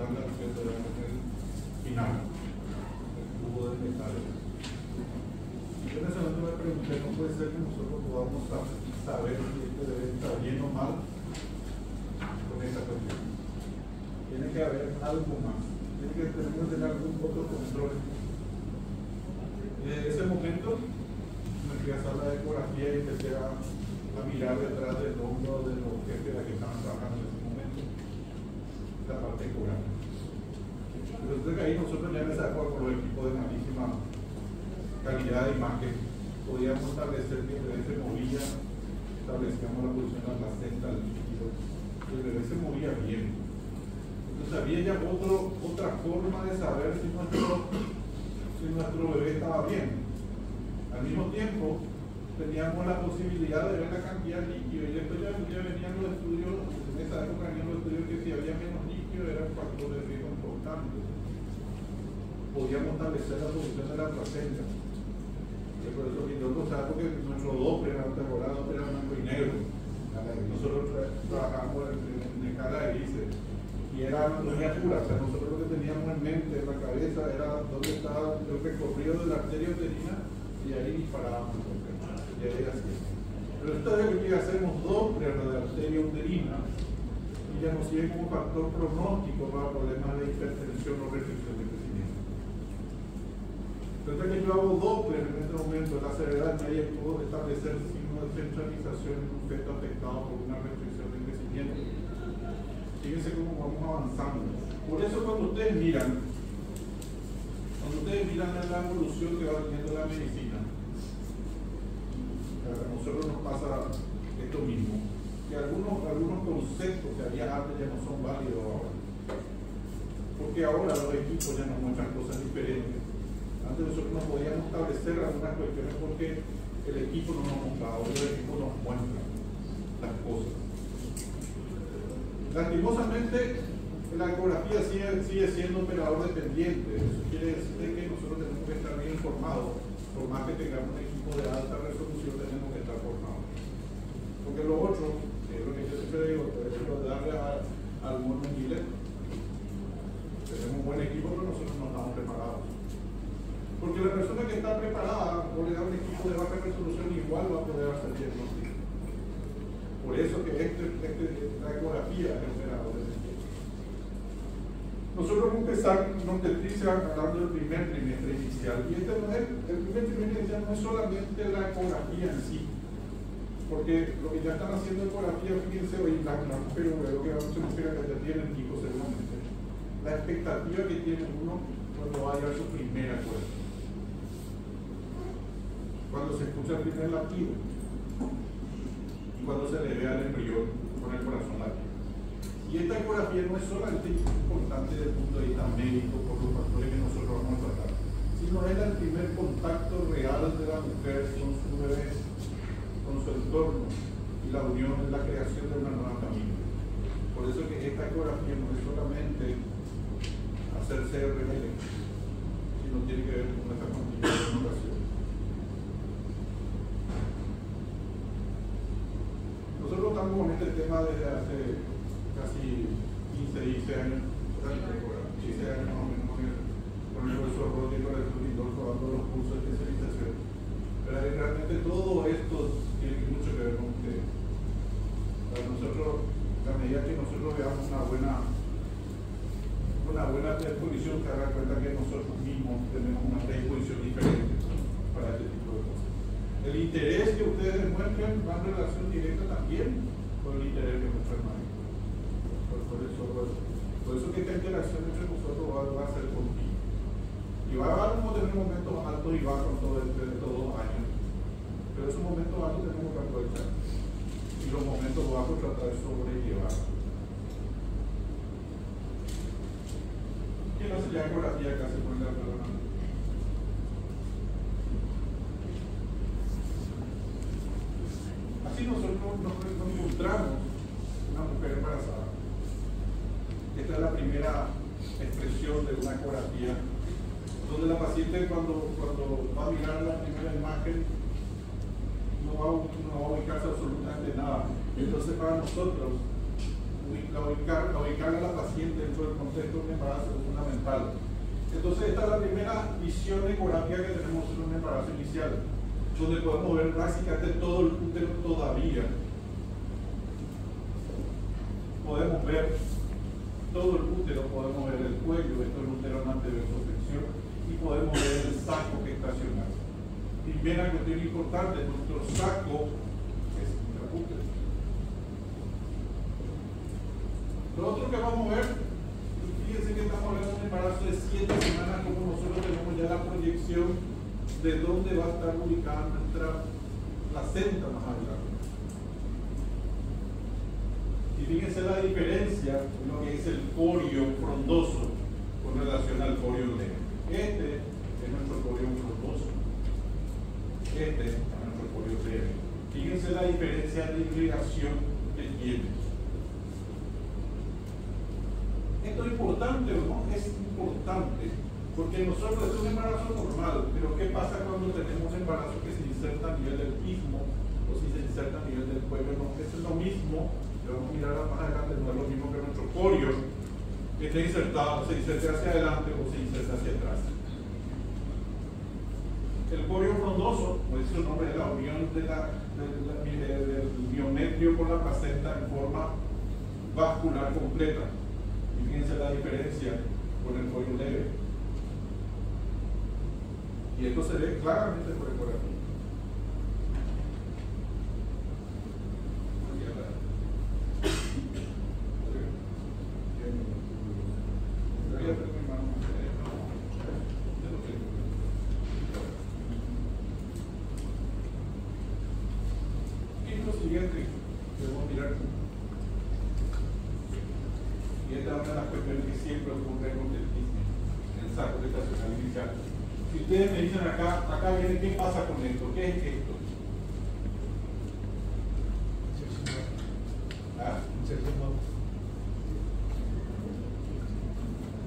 darle acceso a el final, el tubo de metal. Yo en ese momento me pregunté, ¿no puede ser que nosotros podamos saber si este bebé está bien o mal con esta cuestión? Tiene que haber algo más, tenemos que tener algún otro control. En ese momento me fui a hacer la ecografía y empecé a mirar detrás del hombro de los jefes que estaban trabajando en ese momento, la parte ecográfica. Pero entonces ahí nosotros ya en esa época con los equipos de malísima calidad de imagen podíamos establecer que el bebé se movía, establecíamos la posición de la placenta, el líquido, y el bebé se movía bien. Entonces había ya otra forma de saber si nuestro bebé estaba bien. Al mismo tiempo teníamos la posibilidad de ver la cantidad de líquido, y después ya venían los estudios, en esa época venían los estudios que si había menos líquido era un factor de riesgo importante. Podíamos establecer la posición de la placenta. Y por eso que yo no sé, porque nuestro Doppler era temporada, era blanco y negro. Nosotros trabajamos en escala de Gise y era miniatura, o sea, nosotros lo que teníamos en mente, en la cabeza, era dónde estaba el recorrido de la arteria uterina y ahí disparábamos. Y ahí así. Pero esta vez que hacemos Doppler de la arteria uterina y ya nos sirve como factor pronóstico para problemas de hipertensión o restricción de crecimiento. Entonces que yo hago Doppler en este momento, la cerebral media, puedo establecer signos de centralización en un feto afectado por una restricción de crecimiento. Fíjense cómo vamos avanzando. Por eso cuando ustedes miran la evolución que va teniendo la medicina, a nosotros nos pasa esto mismo, que algunos conceptos que había antes ya no son válidos ahora. Porque ahora los equipos ya nos muestran cosas diferentes. Antes nosotros no podíamos establecer algunas cuestiones porque el equipo no nos mostraba, ahora el equipo nos muestra las cosas. Lastimosamente, la ecografía sigue siendo operador dependiente. Eso quiere decir que nosotros tenemos que estar bien informados. Por más que tengamos un equipo de alta resolución, tenemos que estar formados. Porque lo otro, lo que yo siempre digo, por ejemplo, darle al mono en Chile, tenemos un buen equipo, pero nosotros no estamos preparados. Porque la persona que está preparada, o le da un equipo de baja resolución, igual va a poder hacer diagnóstico. Por eso que la ecografía es operador de tiempo. Nosotros vamos a empezar hablando del primer trimestre inicial. Y el primer trimestre inicial no es solamente la ecografía en sí. Porque lo que ya están haciendo ecografía, fíjense hoy, las mujeres, lo que muchas mujeres que ya tienen hijos seguramente, la expectativa que tiene uno cuando va a llevar su primera cuenta. Cuando se escucha el primer latido y cuando se le ve al embrión con el corazón latido. Y esta ecografía no es solamente importante desde el punto de vista médico por los factores que nosotros vamos a tratar, sino es el primer contacto real de la mujer con su bebé, con su entorno y la unión de la creación de una nueva familia. Por eso que esta ecografía no es solamente hacer CRL, sino tiene que ver con esta continuidad de educación. Nosotros estamos con este tema desde hace casi 15 años, 15 años más o menos, con el profesor Rodri y con el profesor dando los cursos de especialización. Pero realmente todo esto tiene mucho que ver con ustedes. Para nosotros, a medida que nosotros veamos una buena predisposición, que haga cuenta que nosotros mismos tenemos una predisposición diferente para este tipo de cosas. El interés que ustedes demuestren va en relación directa también con el interés que muestra el maestro. Por eso que esta interacción entre nosotros va a ser continua. Y vamos a tener momentos altos y bajos entre estos 2 años. Pero esos momentos altos tenemos que aprovechar. Y los momentos bajos tratar de sobrellevar. ¿Quién hace ya ecografía que hace con la persona? Así nosotros nos encontramos una mujer embarazada. Esta es la primera expresión de una ecografía, donde la paciente cuando va a mirar la primera imagen no va a ubicarse absolutamente nada. Entonces para nosotros ubicar a la paciente dentro del contexto de un embarazo es fundamental. Entonces, esta es la primera visión ecográfica que tenemos en un embarazo inicial, donde podemos ver básicamente todo el útero todavía. Podemos ver todo el útero, podemos ver el cuello, esto es el útero en anteroprotección, y podemos ver el saco gestacional. Primera cuestión importante, nuestro saco es intraútero. Lo otro que vamos a ver, fíjense que estamos hablando de un embarazo de 7 semanas, como nosotros tenemos ya la proyección de dónde va a estar ubicada nuestra placenta más adelante. Y fíjense la diferencia en lo que es el corio frondoso con relación al corio leve. Este es nuestro corio frondoso. Este es nuestro corio leve. Fíjense la diferencia de irrigación que tiene. Esto es importante, ¿no? Es importante, porque nosotros es un embarazo normal, pero ¿qué pasa cuando tenemos un embarazo que se inserta a nivel del istmo o si se inserta a nivel del cuello? No, eso es lo mismo, lo vamos a mirar más adelante, no es lo mismo que nuestro corio, que esté insertado, se inserte hacia adelante o se inserta hacia atrás. El corio frondoso, como dice su nombre, es la unión del miometrio con la placenta en forma vascular completa. Y fíjense la diferencia con el corio leve. Y esto se ve claramente por ecografía. Y lo siguiente, debemos mirar. Y esta es una de las cuestiones que siempre ocurre con el ismo, en el saco gestacional inicial. Si ustedes me dicen acá viene, ¿qué pasa con esto? ¿Qué es esto? ¿Ah?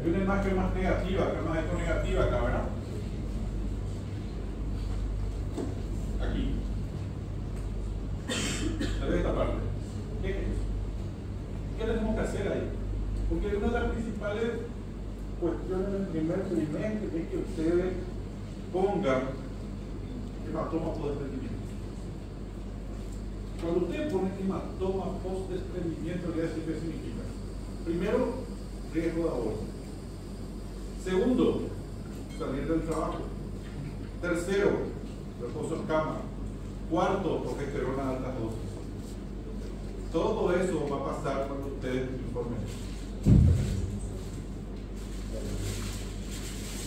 Hay una imagen más negativa, acá más esto negativa acá, ¿verdad? Aquí. ¿Se ve esta parte? ¿Qué es eso? ¿Qué tenemos que hacer ahí? Porque una de las principales cuestiones del primer trimestre es que ustedes pongan hematoma post-desprendimiento. Cuando ustedes ponen hematoma post-desprendimiento, les voy a decir qué significa. Primero, riesgo de aborto. Segundo, salir del trabajo. Tercero, reposo en cama. Cuarto, progesterona de altas dosis. Todo eso va a pasar cuando ustedes informen.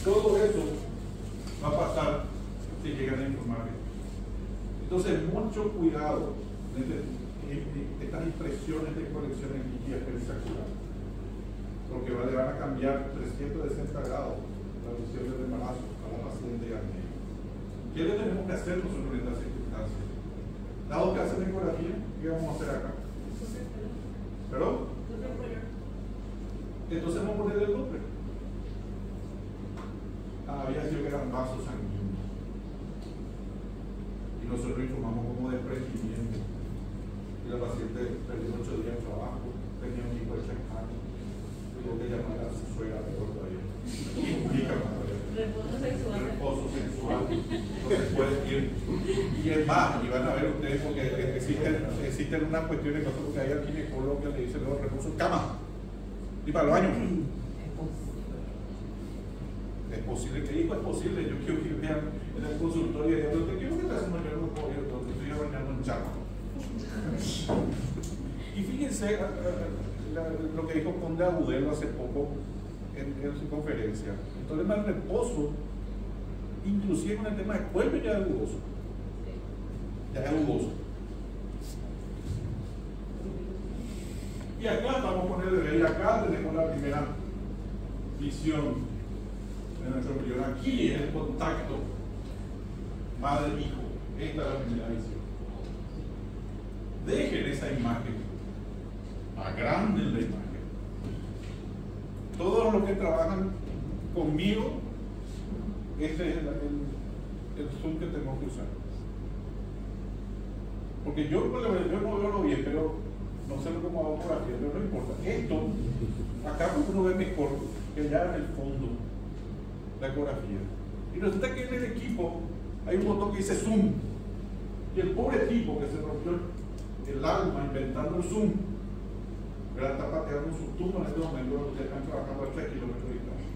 Todo eso va a pasar si llegan a informar. Entonces, mucho cuidado de estas impresiones de colecciones líquidas perissaculares, porque le van a cambiar 360 grados la visión del embarazo a la paciente y al médico. ¿Qué le tenemos que hacer nosotros en estas circunstancias? Dado que hacen ecografía, ¿qué vamos a hacer acá? ¿Perdón? Entonces vamos a poner el Doppler. Había sido que eran vasos sanguíneos. Y nosotros informamos como desprendimiento. Y la paciente perdió 8 días de trabajo, tenía un hijo de 3 años. Tuvo que llamar a su suegra peor todavía. Reposo sexual. Reposo sexual. Entonces pueden ir. Y es más, y van a ver ustedes, porque existen unas cuestiones que porque hay al ginecólogo que le dice luego reposo en cama. Y para los baños. Es posible, que dijo es posible. Yo quiero que vean en el consultorio y digan, ¿qué es lo que te hace mañana un pollo? Te estoy bañando en chapa. Y fíjense lo que dijo Conde Agudelo hace poco en su conferencia. El problema del reposo, inclusive con el tema de cuerpo, ya es dudoso. Ya es dudoso. Y acá estamos con el bebé, y acá tenemos la primera visión de nuestro embrión. Aquí es el contacto madre-hijo. Esta es la primera visión. Dejen esa imagen, agranden la imagen. Todos los que trabajan conmigo, este es el zoom que tenemos que usar. Porque yo no veo lo bien, pero no sé cómo hago ecografía, pero no importa. Esto, acá uno ve mejor que ya en el fondo la ecografía. Y resulta que en el equipo hay un botón que dice zoom. Y el pobre tipo que se rompió el alma inventando el zoom, está pateando su tubo en este momento cuando ustedes están trabajando a 3 kilómetros de distancia.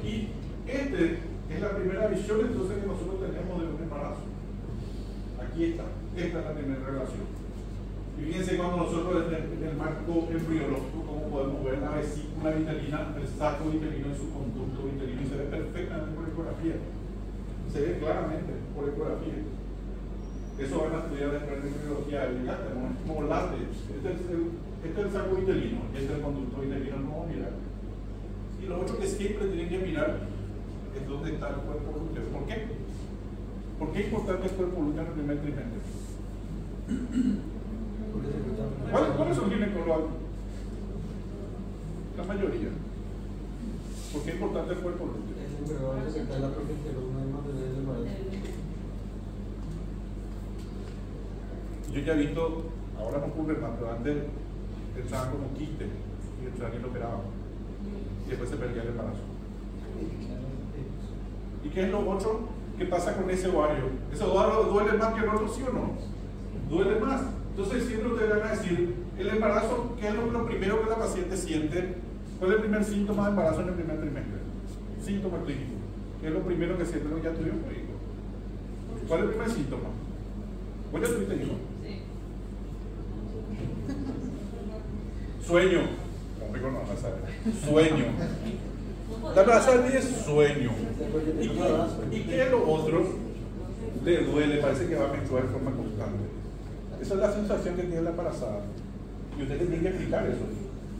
Y esta es la primera visión entonces que nosotros tenemos de un embarazo. Aquí está, esta es la primera relación. Y fíjense cuando nosotros en el marco embriológico, como podemos ver la vesícula vitelina, el saco vitelino en su conducto vitelino, y se ve perfectamente por ecografía. Se ve claramente por ecografía. Eso van a estudiar después de embriología elegante, ¿no? Es como látex. Este es el saco vitelino, y este es el conducto vitelino, no vamos a mirar. Y lo otro que siempre tienen que mirar es dónde está el cuerpo lúteo. ¿Por qué? ¿Por qué es importante el cuerpo lúteo en el primer trimestre? ¿Cuáles son ginecólogos? La mayoría. ¿Por qué es importante el cuerpo lúteo? Yo ya he visto, ahora no ocurre más, pero antes entraban como quiste y entraban y lo operaban. Y después se perdía el embarazo. ¿Y qué es lo otro? ¿Qué pasa con ese ovario? ¿Ese ovario duele más que el otro, sí o no? Duele más. Entonces siempre ustedes van a decir, el embarazo, ¿qué es lo primero que la paciente siente? ¿Cuál es el primer síntoma de embarazo en el primer trimestre? Síntoma clínico. ¿Qué es lo primero que siente? Ya tuvieron un hijo. ¿Cuál es el primer síntoma? ¿Vos ya tuviste hijo? Sí. Sueño. Sueño. La embarazada es sueño. ¿Y qué es lo otro? Le duele, parece que va a menstruar de forma constante. Esa es la sensación que tiene la embarazada. Y usted le tiene que explicar eso.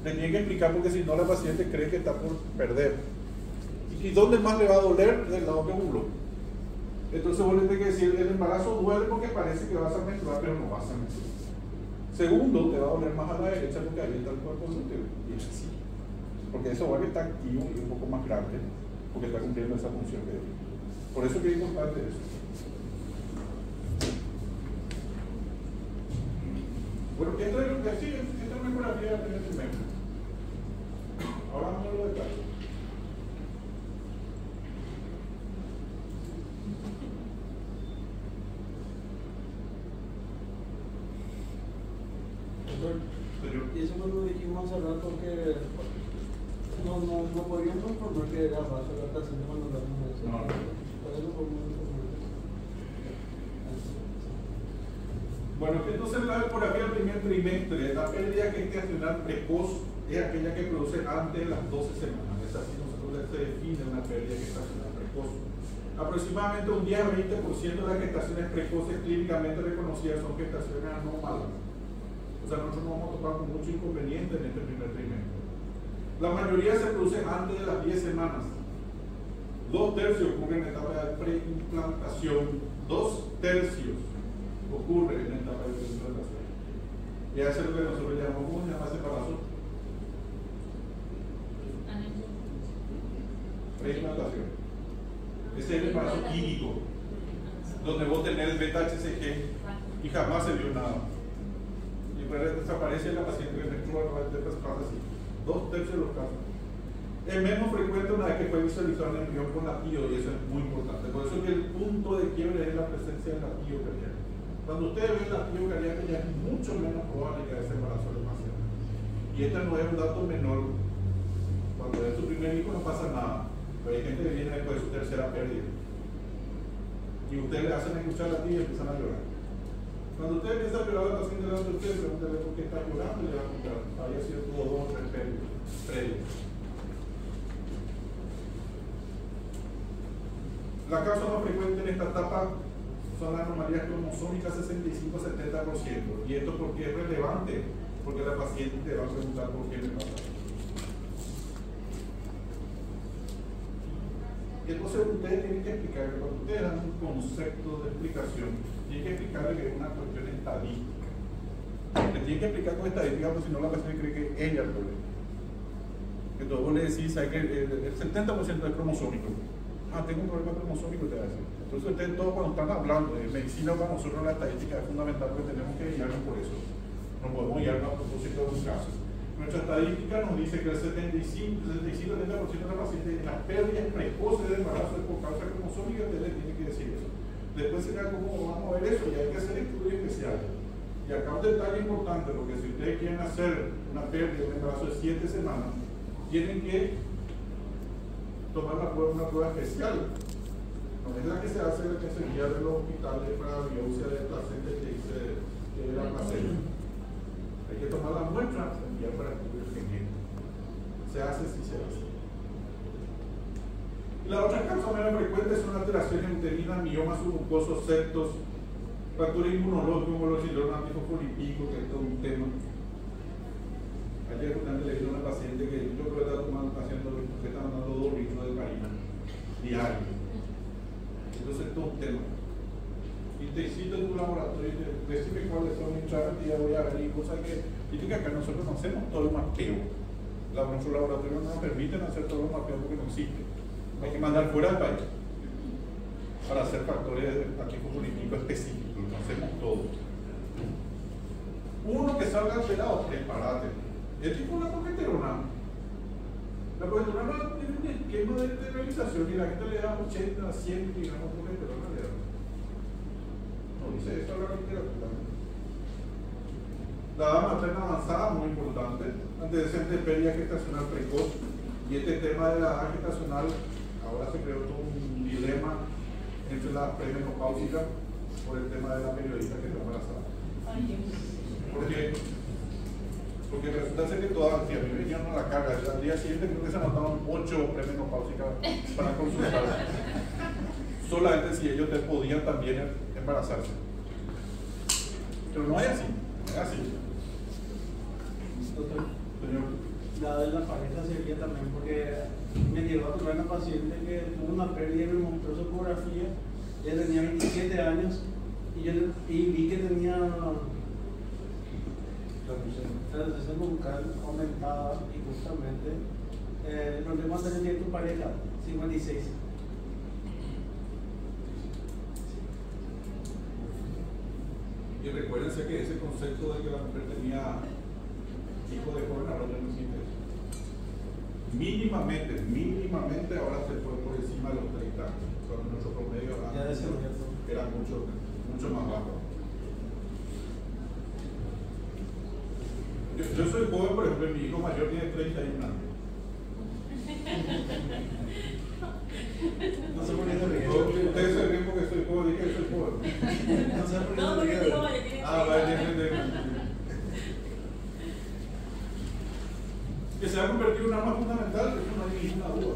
Le tiene que explicar porque si no la paciente cree que está por perder. ¿Y dónde más le va a doler? Del lado que óvulo. Entonces vos le tenés que decir, el embarazo duele porque parece que vas a menstruar, pero no vas a menstruar. Segundo, te va a doler más a la derecha porque ahí está el cuerpo lúteo. Y es así. Porque ese ovario está activo y un poco más grande, porque está cumpliendo esa función de él. Por eso que es importante eso. Bueno, esto es lo que sí, esto es una ecografía del primer trimestre. Ahora vamos a lo de detalles. Y eso cuando dijimos hace rato que no podíamos informar que era bajo la taxación cuando hablamos de eso. No. Por eso podemos informar. Bueno, entonces la ecografía del primer trimestre, la pérdida gestacional precoz es aquella que produce antes de las 12 semanas. Es así nosotros se define una pérdida gestacional precoz. Aproximadamente un 10 a 20% de las gestaciones precoces clínicamente reconocidas son gestaciones anómalas. O sea, nosotros nos vamos a topar con mucho inconveniente en este primer trimestre. La mayoría se produce antes de las 10 semanas. 2/3 ocurre en la etapa de preimplantación. 2/3 ocurre en la etapa de preimplantación. Y eso es lo que nosotros llamamos, ¿cómo se llama ese embarazo? Preimplantación. Ese es el embarazo químico, donde vos tenés el beta-HCG y jamás se vio nada. Y después desaparece la paciente que menstrua, después pasa así. 2/3 de los casos. Es menos frecuente una vez que fue visualizado en el embrión con latido, y eso es muy importante. Por eso es que el punto de quiebre es la presencia del latido cardíaco. Cuando ustedes ven el latido cardíaco, ya es mucho menos probable que haya ese embarazo del paciente. Y este no es un dato menor. Cuando es su primer hijo no pasa nada, pero hay gente que viene después de su tercera pérdida. Y ustedes le hacen escuchar latido y empiezan a llorar. Cuando usted empieza a llorar a la paciente delante de usted, pregúntale por qué está llorando y le va a contar. Había sido tuvo 2 o 3 pérdidas. La causa más frecuente en esta etapa son las anomalías cromosómicas 65-70%. ¿Y esto porque es relevante? Porque la paciente te va a preguntar por qué le pasa. Y entonces ustedes tienen que explicar, que cuando ustedes dan un concepto de explicación, tienen que explicarle que es una cuestión estadística. Le tienen que explicar con estadística, porque si no la paciente cree que ella es el problema. Entonces vos le decís, ¿sabes que el 70% es cromosómico? Ah, tengo un problema cromosómico, te va a decir. Entonces ustedes todos cuando están hablando de medicina, para nosotros la estadística es fundamental porque tenemos que guiarnos por eso. No podemos guiarnos a propósito de los casos. Nuestra estadística nos dice que el 75-70% de los pacientes en las pérdidas precoces de embarazo es por causa cromosómica, ustedes tienen que decir eso. Después será cómo vamos a ver eso y hay que hacer estudios especiales. Y acá un detalle importante, porque si ustedes quieren hacer una pérdida de un embarazo de 7 semanas, tienen que tomar una prueba especial. No es la que se hace la que se envía de los hospitales para biopsia de placenta que dice que era placenta. Hay que tomar la muestra y enviar para estudios genéticos. Se hace, sí se hace. Y la otra causa menos frecuente son alteraciones uterinas, miomas submucosos, septos, fractura inmunológica como los síndrome antifosfolípico, que es todo un tema. Ayer justamente le dije a una paciente que yo creo que está tomando, que está dando 2 litros de heparina diario. Entonces todo un tema. Y te cito en tu laboratorio y te decime cuáles son mis charlas y ya voy a ver. Y cosas que dicen que acá nosotros no hacemos todo el mapeo. Nuestros laboratorios no nos permiten hacer todo el mapeo porque no existe. Hay que mandar fuera del país para hacer factores antifosfolípicos específicos. No hacemos todo. Uno que salga alterado, prepárate. Es tipo una progesterona. La progesterona tiene un esquema de realización y la gente le da 80, 100 miligramos de progesterona. No dice eso la literatura. La edad materna avanzada, muy importante. Antecedentes de pérdida gestacional precoz. Y este tema de la edad gestacional, ahora se creó todo un dilema entre la premenopáusica por el tema de la periodista que está embarazada. Porque resulta ser que todas, si a mí me vinieron a la carga, al día siguiente creo que se anotaron 8 premenopáusicas para consultar. Solamente si ellos te podían también embarazarse. Pero no es así, es así. Doctor, Señor. la de la pareja sería también porque me llegó a tocar una paciente que tuvo una pérdida y me mostró su ecografía. Ella tenía 27 años y vi que tenía transición bucal aumentada y justamente el problema tenía tu pareja, 56. Y recuérdense que ese concepto de que la mujer tenía hijos de joven ahora ya no existe eso. Mínimamente ahora se fue por encima de los 30 años. Cuando nuestro promedio era mucho más bajo. Yo soy joven, por ejemplo, mi hijo mayor tiene 31 años. No se pone de riesgo. Ustedes se ríen porque soy joven, dije que soy joven. No se pone No, de porque riesgo. vale, tiene que se va a convertir en un arma fundamental, eso no hay ninguna duda.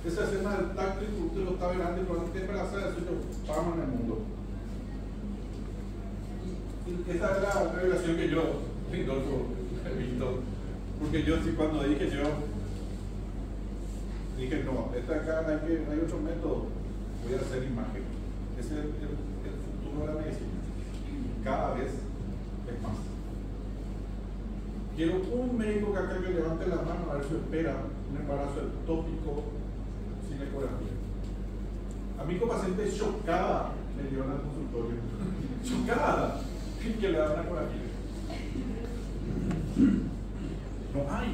Esa escena del tacto y usted lo está velando y probablemente embarazada es suyo fama en el mundo. Y esa es la revelación que yo, Rindolfo, he visto. Porque yo sí, cuando dije no, esta acá hay otro método, voy a hacer imagen. Ese es el futuro de la medicina. Cada vez es más. Quiero un médico que acá que levante la mano a ver si espera un embarazo ectópico sin ecografía. A mí como paciente chocada me llevan al consultorio. Chocada que le dan una ecografía. No hay.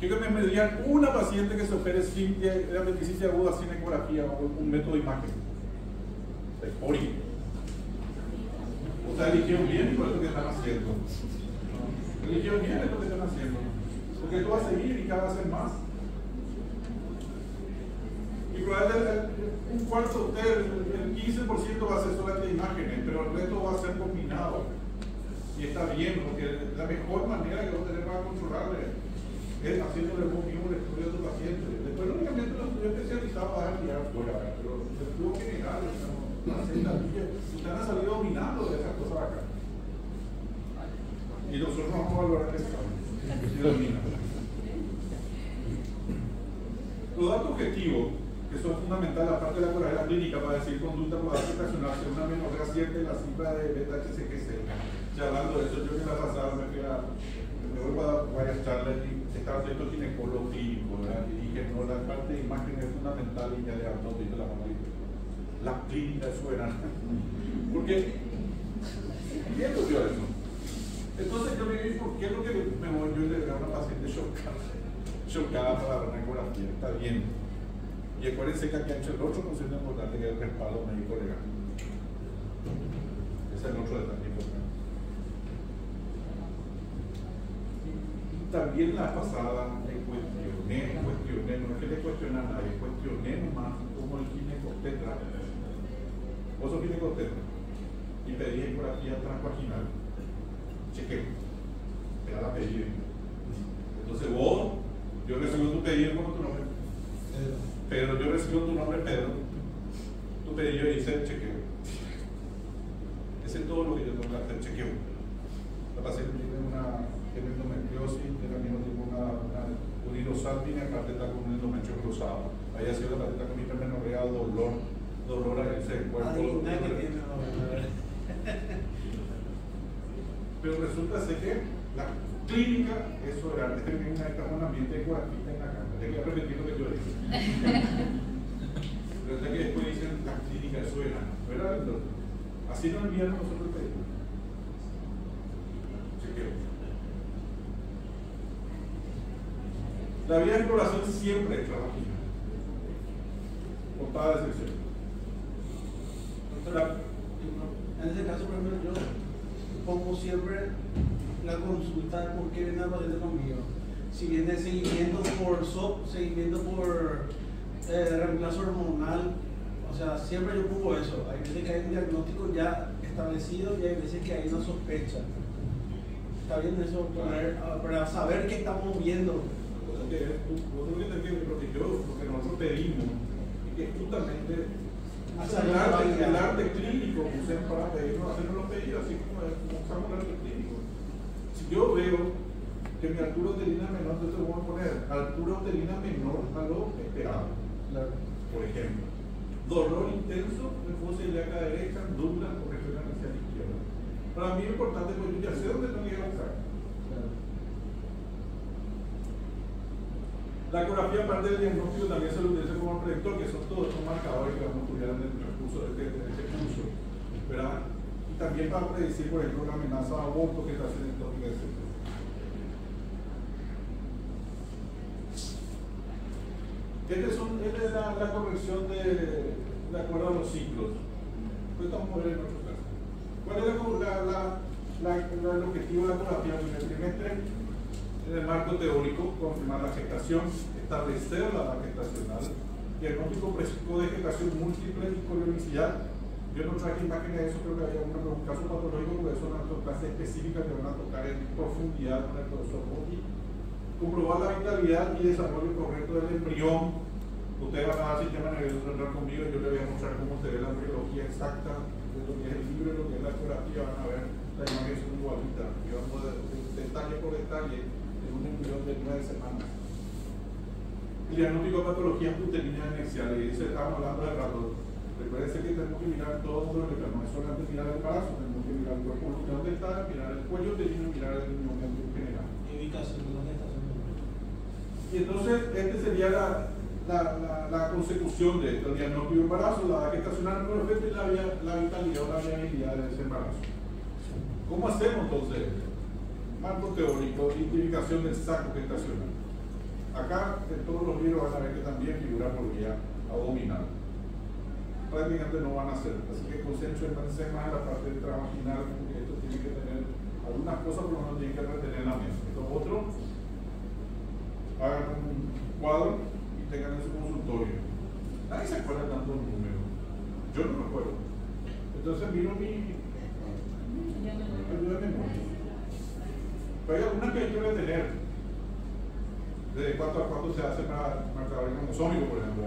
Quiero que me digan una paciente que se opere sin apendicitis aguda sin ecografía o un método de imagen. Es horrible. O sea, eligieron bien por lo que están haciendo. Eligieron bien lo que están haciendo. Porque esto va a seguir y cada vez ser más. Y probablemente un cuarto de ustedes, el 15% va a ser solamente imágenes, pero el resto va a ser combinado. Y está bien, porque la mejor manera que vos tenés para controlarle es haciéndole vos mismo el estudio de tu paciente. Después, únicamente los estudios especializados van a tirar fuera, pero el estudio general, ustedes han salido dominando de esas cosas acá. Y nosotros no vamos a valorar el examen. Si dominan. Los datos objetivos, que son fundamentales, aparte de la ecografía clínica, para decir conducta probable ocasional, si una menorrea siente la cifra de beta-HCG. Ya hablando de eso, yo que la pasada me voy a dar varias charlas y estaba haciendo ginecólogo clínico, ¿verdad? Y dije, no, la parte de imagen es fundamental y ya le habló de la mamá. la clínica es soberana. Porque, ¿quién lo dio eso? Entonces yo le digo, ¿por qué es lo que me voy yo y le digo a una paciente chocada para la ecografía? Está bien. Y acuérdense que aquí ha hecho el otro concepto importante, que es el respaldo médico legal. Ese es el otro detalle importante. Y también la pasada le cuestioné, no es que le cuestioné a nadie, cuestioné nomás como el ginecostetra. Vos sos ginecostetra y pedí ecografía transvaginal. Chequeo. Te da la pedida. Entonces vos, yo recibo tu pedido como tu nombre. Pedro, yo recibo tu nombre, Pedro. Tu pedido dice chequeo. Ese es todo lo que yo tengo que hacer, chequeo. La paciente tiene una endometriosis, tiene al mismo tiempo una urilosalpina, aparte está con un endometrio cruzado. Ahí ha sido la paciente con hipermenorrea, dolor a ese cuerpo. Pero resulta ser que la clínica es soberana. Este es un ambiente de ecografista en la cámara. Tengo que repetir lo que yo dije. Resulta que después dicen la clínica es soberana. ¿Verdad? Entonces, así nos envían nosotros el pedido. Chequeo. La vía de exploración siempre es extravagina. Portada de sección. En ese caso, por ejemplo, yo pongo siempre la consulta por qué viene el paciente conmigo. Si viene seguimiento por SOP, seguimiento por reemplazo hormonal, o sea, siempre yo pongo eso. Hay veces que hay un diagnóstico ya establecido y hay veces que hay una sospecha. Está bien eso, para saber qué estamos viendo. Lo que nosotros pedimos es que justamente el arte clínico usen para pedirnos, hacernos los pedidos, así como usamos el arte clínico. Si yo veo que mi altura uterina es menor, entonces voy a poner altura uterina menor a lo esperado. Claro. Por ejemplo, dolor intenso en fosa ilíaca derecha, dura o región axial izquierda. Para mí es importante porque yo ya sé dónde tengo que ir a buscar. La ecografía, aparte del diagnóstico, también se lo utiliza como predictor, que son todos estos marcadores que vamos a estudiar en el transcurso de este curso, ¿verdad? Y también para predecir, por ejemplo, la amenaza de aborto que está haciendo ectópica, etc. Esta es la corrección de acuerdo a los ciclos. Pues estamos a ver en otro caso. ¿Cuál es el objetivo de la ecografía en el trimestre? En el marco teórico, confirmar la gestación, establecer la edad gestacional, diagnóstico preciso de gestación múltiple y colonicidad. Yo no traje imágenes de eso, creo que había un caso patológico, porque son las clases específicas que van a tocar en profundidad con el profesor Botti. Comprobar la vitalidad y desarrollo correcto del embrión. Ustedes van a dar sistema nervioso central conmigo y yo les voy a mostrar cómo se ve la embriología exacta de lo que es el libro y lo que es la ecografía. Van a ver la imagen son igualitas. Y vamos a detalle por detalle en un embrión de 9 semanas. El diagnóstico de patologías uterinas anexiales, y dice, estamos hablando de rato. Recuerden que tenemos que mirar todo lo que no es solamente mirar el embarazo, tenemos que mirar el cuerpo uterino donde está, mirar el cuello uterino y mirar el momento en general. Y ubicación de dónde está haciendo. Y entonces, este sería la consecución de esto, el diagnóstico de embarazo, la edad gestacional perfecta y la vitalidad o la viabilidad de ese embarazo. ¿Cómo hacemos entonces? Marco teórico, identificación del saco gestacional. Acá en todos los libros van a ver que también figura por vía abdominal. Prácticamente no van a hacer, así que concéntrense más en la parte transvaginal, porque esto tiene que tener algunas cosas, pero no tiene que retener la mente. Los otros hagan un cuadro y tengan en su consultorio. Nadie se acuerda tanto del número. Yo no me acuerdo. Entonces miro mi ayuda de memoria. Pero hay algunas que hay que retener. ¿Desde cuánto a cuánto se hace para marcadores cromosómicos, por ejemplo?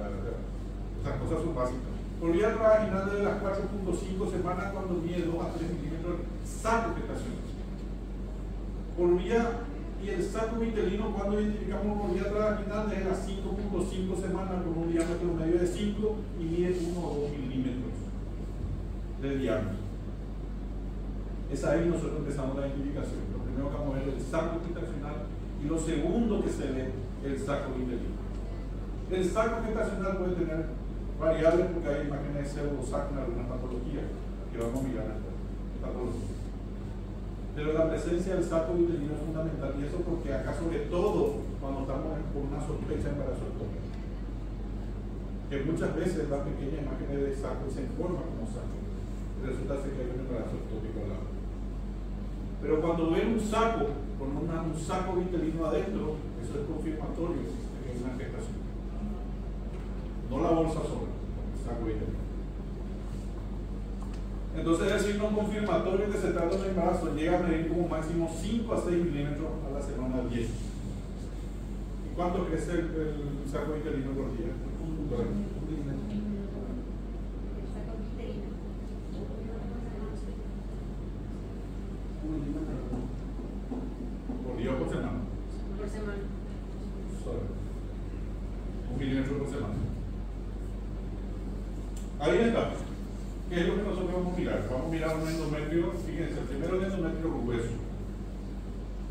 Esas cosas son básicas. Por vía vaginal de las 4.5 semanas cuando mide 2 a 3 milímetros, saco gestacional. Por vía y el saco vitelino cuando identificamos por vía vaginal desde las 5.5 semanas con un diámetro medio de 5 y mide 1 o 2 milímetros de diámetro. Es ahí nosotros empezamos la identificación. Lo primero que vamos a ver es el saco gestacional y lo segundo que se ve es el saco vitelino. El saco gestacional puede tener variable porque hay imágenes de pseudosaco en algunas patologías que vamos a mirar en esta patología. Pero la presencia del saco vitelino es fundamental, y eso porque acá sobre todo cuando estamos con una sospecha de embarazo ectópico, que muchas veces la pequeña imagen de saco se informa como saco, y resulta ser que hay un embarazo ectópico al lado. Pero cuando ven un saco con un saco vitelino adentro, eso es confirmatorio de que hay una gestación. No la bolsa sola, el saco vitelino. Entonces el signo confirmatorio que se trata de un embarazo llega a medir como máximo 5 a 6 milímetros a la semana 10. ¿Y cuánto crece el saco vitelino por día? Un milímetro. ¿Por día o por semana? Por semana. Solo. 1 milímetro por semana. Ahí está. ¿Qué es lo que nosotros vamos a mirar? Vamos a mirar un endometrio, fíjense, primero el endometrio grueso.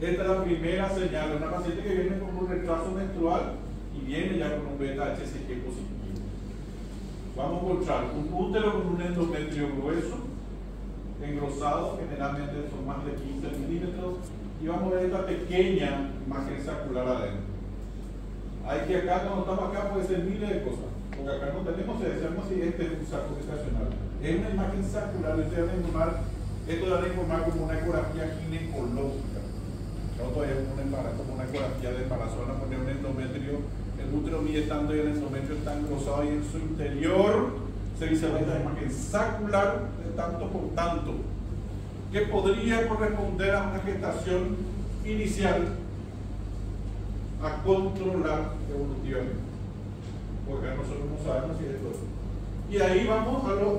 Esta es la primera señal de una paciente que viene con un retraso menstrual y viene ya con un beta-HCG positivo. Vamos a encontrar un útero con un endometrio grueso, engrosado, generalmente son más de 15 milímetros, y vamos a ver esta pequeña imagen sacular adentro. Hay que acá, cuando estamos acá, puede ser miles de cosas, porque acá no tenemos, decimos si este es un saco gestacional. Es una imagen sacular, esto va a informar como una ecografía ginecológica. No todavía como una ecografía de embarazo, van a poner un endometrio, el útero mide tanto y el endometrio está engrosado, y en su interior se visualiza esta imagen sacular de tanto por tanto, que podría corresponder a una gestación inicial a controlar evolutivamente. Porque nosotros no sabemos si es esto. Y ahí vamos a ver los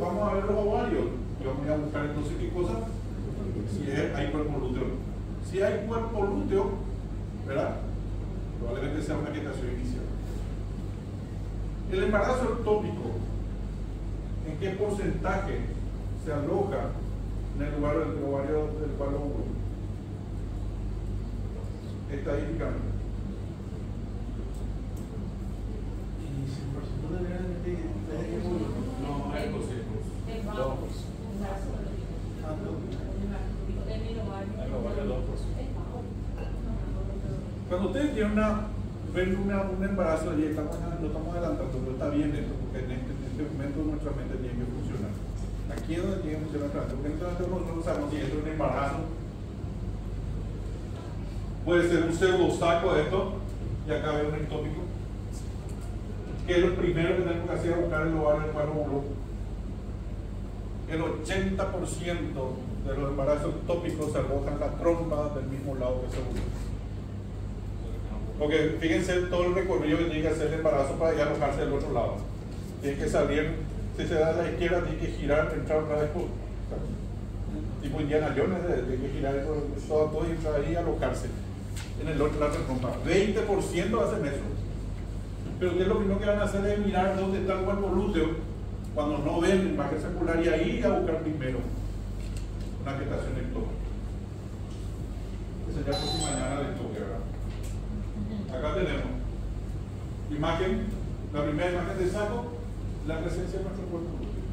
ovarios. Y vamos a buscar entonces qué cosa. Si hay cuerpo lúteo. Si hay cuerpo lúteo, ¿verdad? Probablemente sea una gestación inicial. El embarazo ectópico, ¿en qué porcentaje se aloja en el lugar del ovario del cual lo hubo? Estadísticamente. No, es posible. Cuando ustedes tienen ven un embarazo y lo estamos adelantando, pero está bien esto, porque en este momento nuestra mente tiene que funcionar. Aquí es donde tiene que funcionar nuestra mente, porque entonces nosotros sabemos si esto es un embarazo. Puede ser un pseudosaco de esto, y acá veo un ectópico. Que es lo primero que tenemos que hacer, es buscar el ovario del cual ovuló. El 80% de los embarazos ectópicos se alojan la trompa del mismo lado que se ovuló. Porque fíjense todo el recorrido que tiene que hacer el embarazo para ir a alojarse del otro lado. Tiene que salir, si se da a la izquierda, tiene que girar, entrar otra vez por, tipo Indiana Jones, tiene que girar todo y entrar ahí y alojarse en el otro lado de la trompa. 20% hacen eso. Pero ustedes lo primero que van a hacer es mirar dónde está el cuerpo lúteo cuando no ven imagen sacular, y ahí a buscar primero una gestación ectópica. Esa ya por si mañana de toque, ¿verdad? Acá tenemos imagen, la primera imagen de saco, la presencia de nuestro cuerpo lúteo.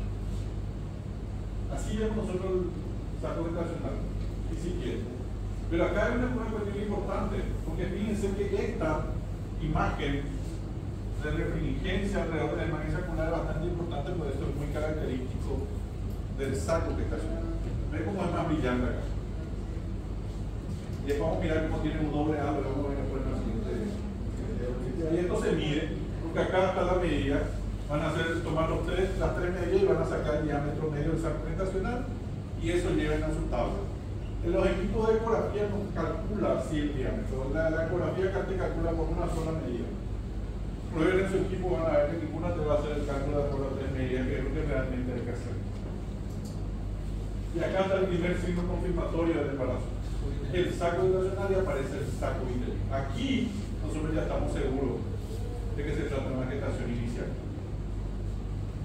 Así vemos nosotros el saco gestacional, y si quieren. Pero acá hay una cuestión importante, porque fíjense que esta imagen de refringencia alrededor de la imagen sacular es bastante importante, porque esto es muy característico del saco gestacional. Ve cómo es más brillante acá. Y después vamos a mirar cómo tiene un doble halo, vamos a ver después en la siguiente. Y esto se mide, porque acá está la medida, van a tomar las tres medidas y van a sacar el diámetro medio del saco gestacional, y eso lleva a su tabla. En los equipos de ecografía no calcula así el diámetro, la ecografía acá te calcula por una sola medida. Prueben en su equipo, van a ver que ninguna te va a hacer el cálculo de acuerdo a tres medidas, que es lo que realmente hay que hacer. Y acá está el primer signo confirmatorio del embarazo. El saco gestacional, y aparece el saco vitelino. Aquí nosotros ya estamos seguros de que se trata de una gestación inicial.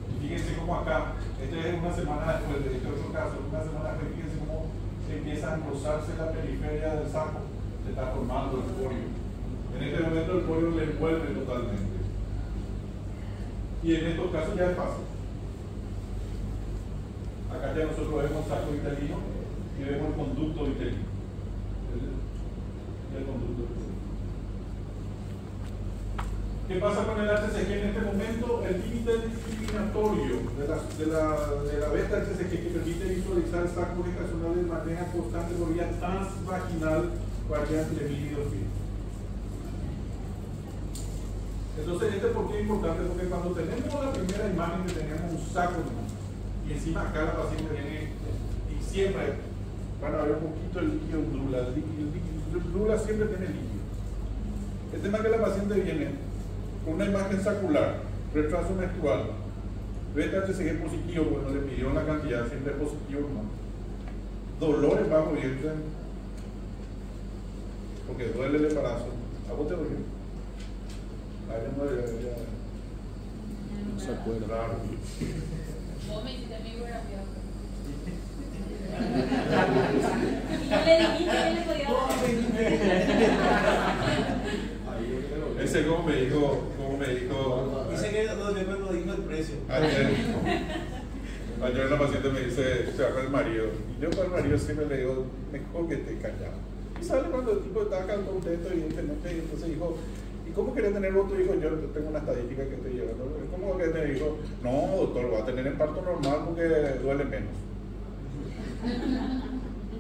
Y fíjense cómo acá, este es una semana después de este otro caso, una semana después, fíjense cómo empieza a engrosarse la periferia del saco, se está formando el porio. En este momento el porio le envuelve totalmente. Y Y en estos casos ya es fácil. Acá ya nosotros vemos el saco vitelino y vemos el conducto vitelino. El conducto vitelino. ¿Qué pasa con el HCG en este momento? El límite discriminatorio de la beta HCG que permite visualizar el saco gestacional de manera constante por vía transvaginal varía entre 1000 y 2000. Entonces, ¿por qué es importante? Porque cuando tenemos la primera imagen que teníamos un saco y encima acá la paciente viene y siempre van a ver un poquito de líquido blula. El blula siempre tiene líquido. El tema es que la paciente viene con una imagen sacular, retraso menstrual, beta HCG positivo, bueno, le pidieron la cantidad, siempre es positivo, ¿no? Dolores bajo vientre, porque duele el embarazo. ¿A vos te dolió? A ella no se acuerda. Claro. Vos me hiciste mi biografía. Y yo le dijiste que le podía dar. Ese como me dijo. Dice que cuando dijo el precio. Ayer la paciente me dice, se va con el marido. Y yo con el marido siempre le digo, mejor que esté callado. Y sale cuando el tipo está acá contento, evidentemente, y entonces dijo, ¿y cómo querés tener otro hijo? Yo tengo una estadística que estoy llevando. ¿Cómo querés tener hijo? No, doctor, va a tener en parto normal porque duele menos.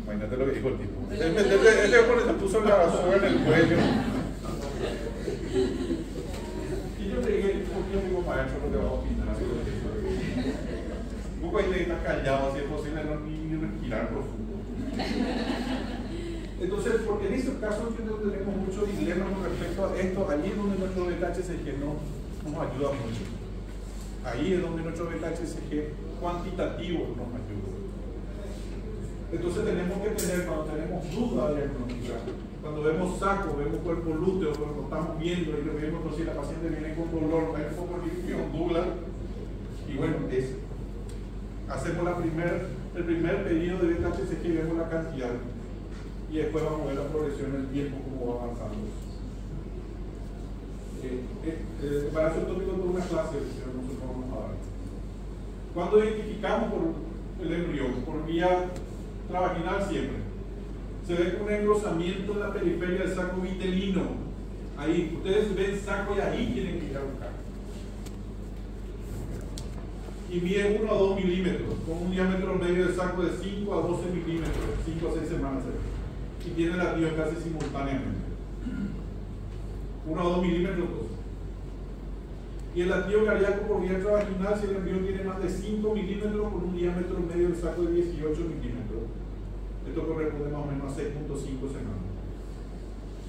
Imagínate lo que dijo el tipo. Ese hombre se puso la soga en el cuello. Y yo le dije, ¿por qué digo maestro lo que va a opinar? Un poco ahí le está callado, si es posible, no ni respirar profundo. Entonces, porque en estos casos tenemos muchos dilemas con respecto a esto, allí es donde nuestro beta HCG no nos ayuda mucho. Ahí es donde nuestro beta HCG cuantitativo nos ayuda. Entonces tenemos que tener, cuando tenemos duda diagnóstica, cuando vemos saco, vemos cuerpo lúteo, cuando estamos viendo y vemos si la paciente viene con dolor, hay un poco limpio, ondula, y bueno, hacemos el primer pedido de beta HCG y vemos la cantidad. Y después vamos a ver la progresión del tiempo, cómo va avanzando. Para eso tópico por una clase que nosotros vamos a dar. Cuando identificamos por el embrión, por vía transvaginal siempre, se ve un engrosamiento en la periferia del saco vitelino. Ahí, ustedes ven saco y ahí tienen que ir a buscar. Y mide 1 a 2 milímetros, con un diámetro medio del saco de 5 a 12 milímetros, 5 a 6 semanas. Y tiene latido casi simultáneamente. 1 a 2 milímetros. Y el latido cardíaco por vía transvaginal, si el embrión tiene más de 5 milímetros con un diámetro medio del saco de 18 milímetros. Esto corresponde más o menos a 6.5 semanas.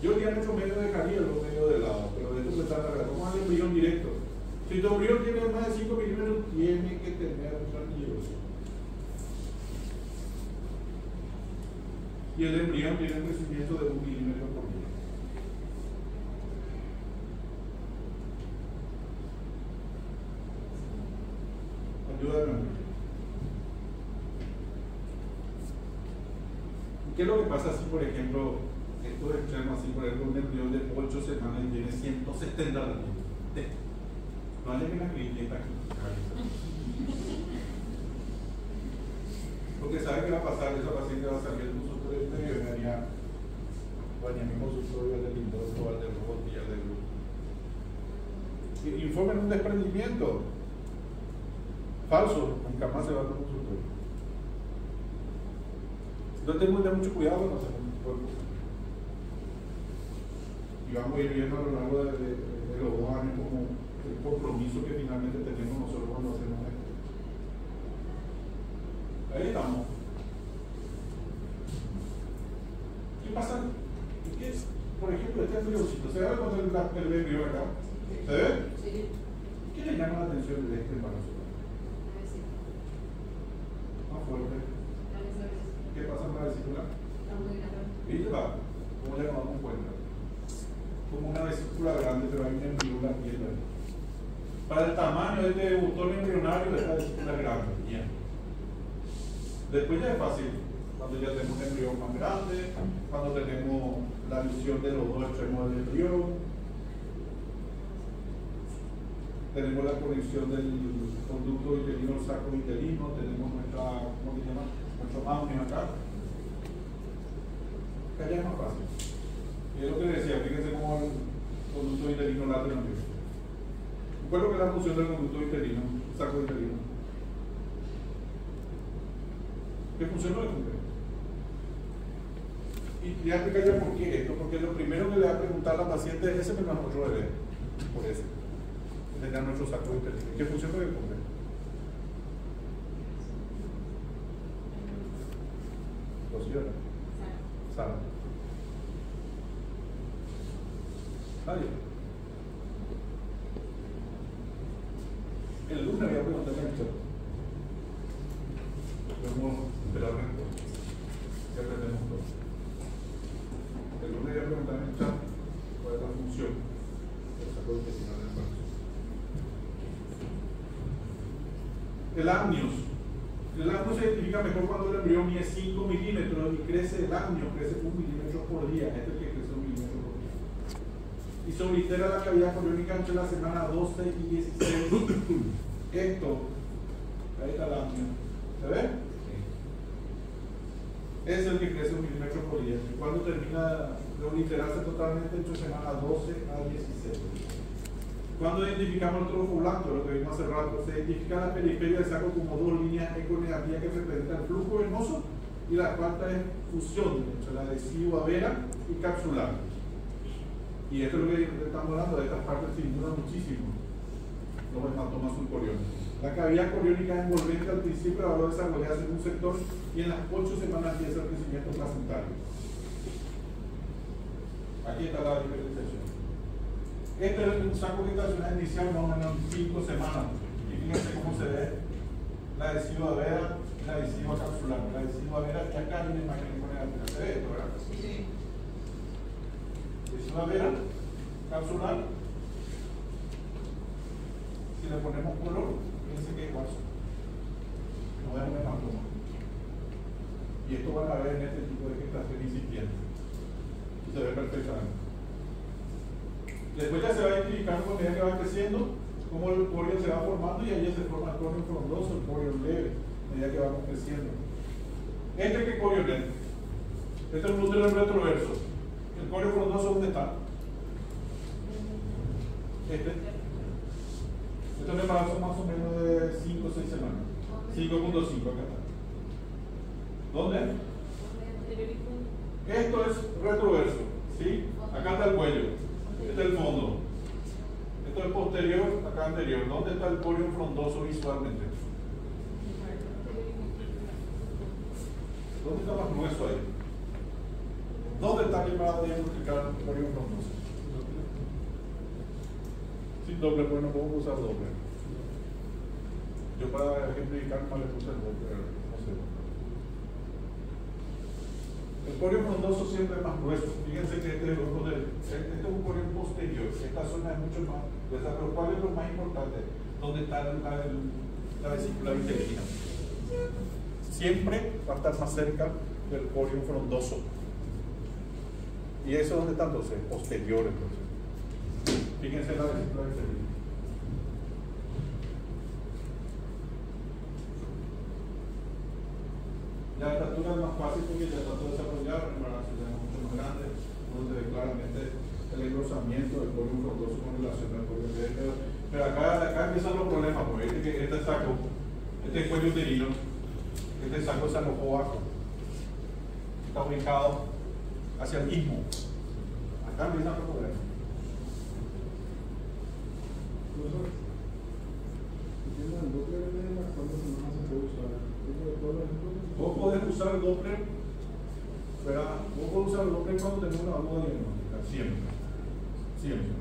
Yo el diámetro medio dejaría lo medio de lado, pero de esto se trata de cómo el embrión directo. Si tu embrión tiene más de 5 milímetros, tiene que tener un latido. Y el embrión tiene un crecimiento de 1 milímetro por día. Ayúdame. ¿Qué es lo que pasa si, por ejemplo, estos extremos, así, por ejemplo, un embrión de 8 semanas y tiene 170 latidos? No hay que la crítica aquí. Porque sabe que va a pasar, esa paciente va a salir del consultorio y venía a mi consultorio al del Lindoso, al del robot y al del grupo. Informen un desprendimiento falso, nunca más se va a un consultorio. Entonces tenemos que tener mucho cuidado con hacer un cuerpo. Y vamos a ir viendo a lo largo de los 2 años como el compromiso que finalmente tenemos nosotros cuando hacemos esto. Ahí estamos. ¿Qué pasa? ¿Qué es? Por ejemplo, este embrioncito, ¿se ve cuando el embrión acá? ¿Se ve? Sí. ¿Qué le llama la atención de este embarazo? Más fuerte. ¿Qué pasa con la vesícula? ¿Viste? ¿Cómo le damos cuenta? Como una vesícula grande, pero hay un embrión en la piel. Para el tamaño de este botón embrionario, esta vesícula es grande. Bien. Después ya es fácil, cuando ya tenemos un embrión más grande, cuando tenemos la visión de los 2 extremos del embrión. tenemos la conexión del conducto uterino al saco uterino, tenemos nuestra, ¿cómo se llama? Nuestro magno acá. Acá ya es más fácil. Y es lo que les decía, fíjense cómo el conducto uterino late también. ¿Cuál es la función del conducto uterino, saco uterino? ¿Qué función no le cumple? Y voy a explicar ya por qué esto, porque lo primero que le va a preguntar a la paciente es: ese es nuestro bebé, por eso, tener nuestro saco uterino. ¿Qué función no le cumple? ¿Rocío? Sara. Nadie. El lunes voy a preguntarle a Michelle. Vamos a esperar la respuesta. Si aprendemos todo. El lunes voy a preguntarle a Michelle cuál es la función del saco intestinal del embarazo. El amnios. El amnio se identifica mejor cuando el embrión mide 5 milímetros y crece el amnio, crece 1 milímetro por día. Este es el que crece 1 milímetro por día. Y se oblitera la cavidad coriónica entre la semana 12 y 16. Esto, ahí está el amnio. ¿Se ve? Es el que crece 1 milímetro por día. Y cuando termina de obliterarse totalmente entre semana 12 a 16. Cuando identificamos el trofo blanco, lo que vimos hace rato, se identifica la periferia del saco como dos líneas econegativas que representan el flujo venoso, y la cuarta es fusión entre la adhesiva vera y capsular. Y esto es lo que estamos hablando, de estas partes se inmunan muchísimo los hematomas subcoriones. La cavidad coriónica envolvente al principio va a desarrollarse en un sector y en las 8 semanas empieza el crecimiento placentario. Aquí está la diferenciación. Este es un saco gestacional inicial más o menos en 5 semanas. Y fíjense cómo se ve la adhesiva vera, la adhesiva capsular. La adhesiva vera, que acá hay una imagen con el se ve esto, ¿verdad? Sí. Adhesiva vera, capsular. Si le ponemos color, fíjense que es igual. No es un hematoma. Y esto van a ver en este tipo de gestación incipiente. Y se ve perfectamente. Después ya se va identificando con medida que va creciendo cómo el corio se va formando, y ahí ya se forma el corio frondoso, el corio leve, a medida que vamos creciendo. Este que corio leve. Este es un útero retroverso. ¿El corio frondoso dónde está? Este es un embarazo más o menos de 5 o 6 semanas. 5.5, acá está. ¿Dónde? Esto es retroverso, ¿sí? Acá está el cuello. Este es el fondo. Esto es posterior, acá anterior. ¿Dónde está el corio frondoso visualmente? ¿Dónde está más grueso ahí? ¿Dónde está el para diagnosticar el corio frondoso? Sin doble, pues no podemos usar doble. Yo para ejemplificar no le puse el doble, no sé. El corio frondoso siempre es más grueso. Fíjense que este es un corio posterior. Esta zona es mucho más gruesa. Pero ¿cuál es lo más importante? ¿Dónde está la vesícula uterina? Siempre va a estar más cerca del corio frondoso. ¿Y eso dónde está entonces? Posterior, entonces. Fíjense la vesícula uterina. La estatura es más fácil porque ya está todo desarrollado, el embarazo ya es mucho más grande, uno se ve claramente el engrosamiento del corio frondoso con relación al corio uterino. Pero acá empiezan los problemas, porque este saco, este cuello uterino, este saco se alojó bajo, está ubicado hacia el istmo. Acá empiezan los problemas. Vos podés usar el Doppler, vos podés usar el Doppler cuando tenés una duda diagnóstica, siempre.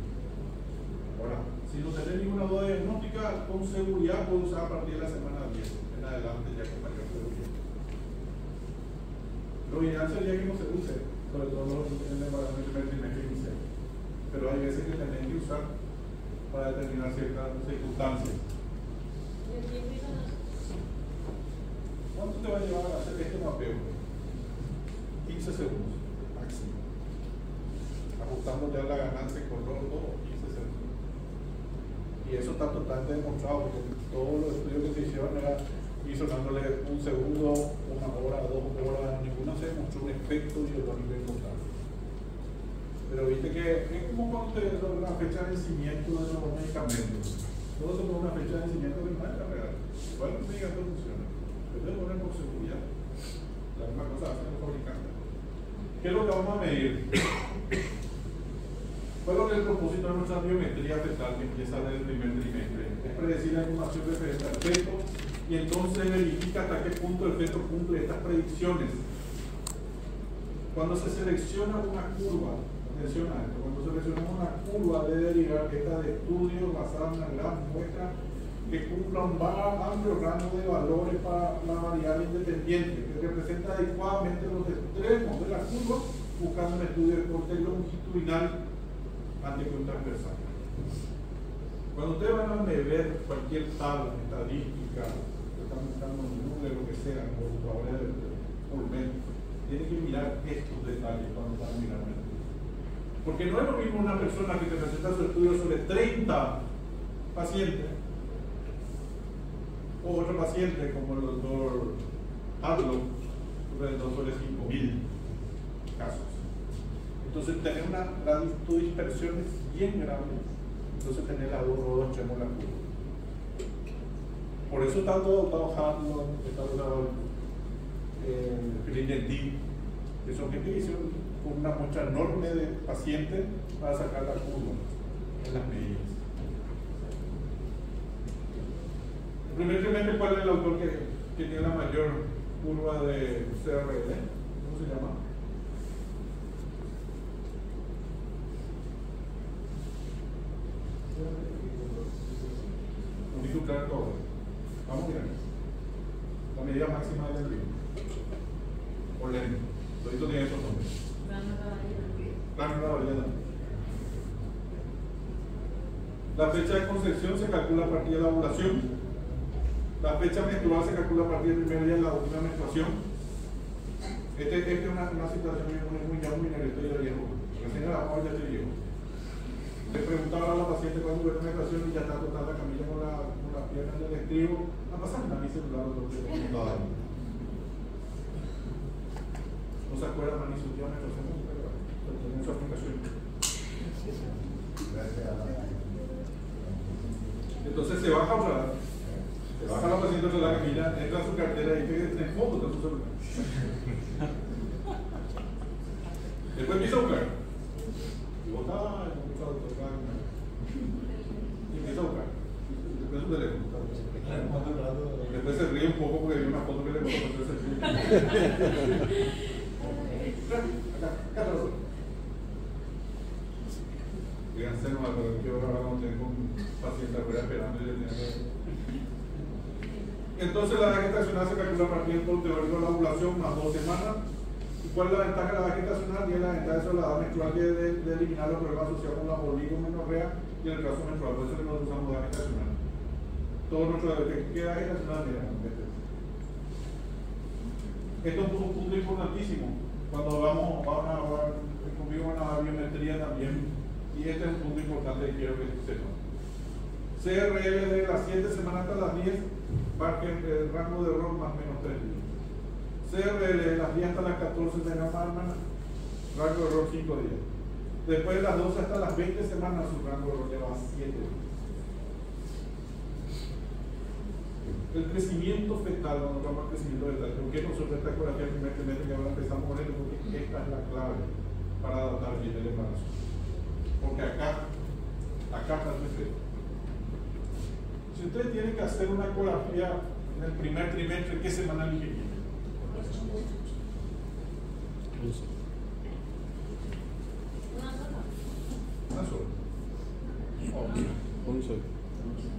Ahora, si no tenés ninguna duda diagnóstica, con seguridad podés usar a partir de la semana 10 en adelante, ya que mayor seguridad. Lo ideal sería que no se use, sobre todo en el embarazo del primer trimestre inicial, pero hay veces que tenés que usar para determinar ciertas circunstancias. ¿Cuánto te va a llevar a hacer este mapeo? 15 segundos máximo. Ajustando ya la ganancia en color, todo 15 segundos. Y y eso está totalmente demostrado, porque todos los estudios que se hicieron era isolándole un segundo, 1 hora, 2 horas, ninguno se demostró un efecto biológico importante. Pero viste que es como cuando te sobre la fecha de vencimiento de los medicamentos. Todo se pone una fecha de vencimiento que no es la real. Igual no me digas que funciona. Pero debe poner por seguridad. La misma cosa hacen los fabricantes. ¿Qué es lo que vamos a medir? ¿Cuál es el propósito de nuestra biometría fetal que empieza desde el primer trimestre? Es predecir la información referente al feto y entonces verifica hasta qué punto el feto cumple estas predicciones. Cuando se selecciona una curva, atención a esto, cuando seleccionamos una curva debe derivar esta de estudios basada en una gran muestra que cumpla un amplio rango de valores para la variable independiente, que representa adecuadamente los extremos de la curva, buscando un estudio de corte longitudinal antes que un transversal. Cuando ustedes van a ver cualquier tabla estadística, que están buscando un número, lo que sea, por favor, por menos, tienen que mirar estos detalles cuando están mirando. Porque no es lo mismo una persona que te presenta su estudio sobre 30 pacientes o otro paciente como el doctor Hadlock sobre 5.000 casos. Entonces tener tu dispersión es bien grande. Entonces tener las dos extremos de la curva. Por eso tanto doctor Hadlock, está usado Clinical, que son gente que hicieron una muestra enorme de pacientes para sacar la curva en las medidas. El primer trimestre, ¿cuál es el autor que tiene la mayor curva de CRL? ¿Cómo se llama? Unicular todo. Vamos a mirar. La medida máxima del ritmo. Por lento. Todito tiene esos nombres. Plano de variedad. La fecha de concepción se calcula a partir de la ovulación. La fecha menstrual se calcula a partir del primer día de la última menstruación. Esta es una situación muy minoritaria de riesgo. Recién la vamos a ver de viejo. Le preguntaba a la paciente cuando hubo una menstruación y ya está acostada la camilla con las piernas del estribo. Va a pasar nada, mi celular no se acuerda más ni su tía menstruación, pero tiene su aplicación. Entonces se baja otra vez. Se baja la paciente de la camilla, entra a su cartera y en el fondo está su celular. Después empieza a buscar. Y vota, y empieza a buscar. Después su teléfono. Después se ríe un poco porque vio una foto que le pasó por acá. Díganse nomás, pero quiero hablar con usted con pacientes afuera esperando y le tienen que... Entonces la edad gestacional se calcula a partir del teórico de la ovulación más 2 semanas. ¿Y cuál es la ventaja de la edad gestacional? Y es la ventaja de la edad menstrual de eliminar los problemas asociados con la oligomenorrea y el caso menstrual. Por eso que nosotros usamos edad gestacional. Todo nuestro bebé que edad gestacional mira. Esto es un punto importantísimo. Cuando conmigo van a la biometría también. Y este es un punto importante que quiero que sepan. CRL de las 7 semanas hasta las 10, marquen el rango de error más o menos 3 días. CRL de las 10 hasta las 14 de la semana, rango de error 5 días. Después de las 12 hasta las 20 semanas, su rango de error lleva 7 días. El crecimiento fetal, cuando hablamos del crecimiento fetal, ¿por qué nosotros esta ecografía el primer trimestre que ahora empezamos con esto? Porque esta es la clave para adaptar bien el embarazo. Porque acá está el efecto. Si ustedes tienen que hacer una ecografía en el primer trimestre, ¿qué semana eligen? Una sola. 11.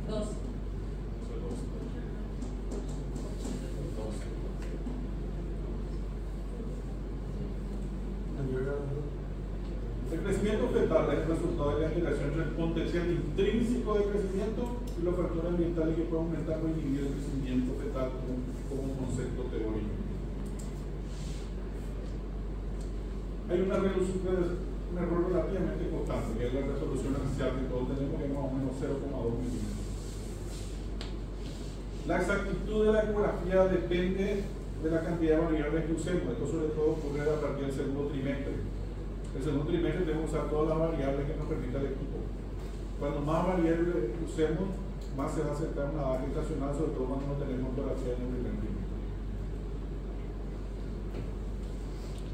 2. El crecimiento fetal es el resultado de la interacción entre el potencial intrínseco de crecimiento y los factores ambientales que pueden aumentar o inhibir el crecimiento fetal como un concepto teórico. Hay un error relativamente constante, que es la resolución axial que todos tenemos, que es más o menos 0,2 milímetros. La exactitud de la ecografía depende de la cantidad de variables que usemos. Esto sobre todo ocurre a partir del segundo trimestre. El segundo trimestre tenemos que usar todas las variables que nos permita el equipo. Cuando más variables usemos, más se va a acercar una edad gestacional, sobre todo cuando no tenemos ecografía en el primer trimestre.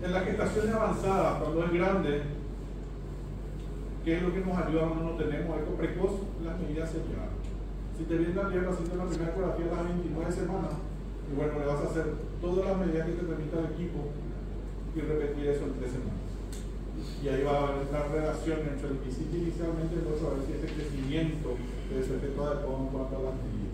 En la gestación avanzada, cuando es grande, ¿qué es lo que nos ayuda cuando no tenemos eco precoz? Las medidas selladas. Si te viene la tierra haciendo la primera ecografía a las 29 semanas, y bueno, le vas a hacer todas las medidas que te permita el equipo y repetir eso en 3 semanas. Y ahí va a haber una relación entre el visito inicialmente y luego a ver si ese crecimiento de su efecto adecuado en cuanto a las medidas.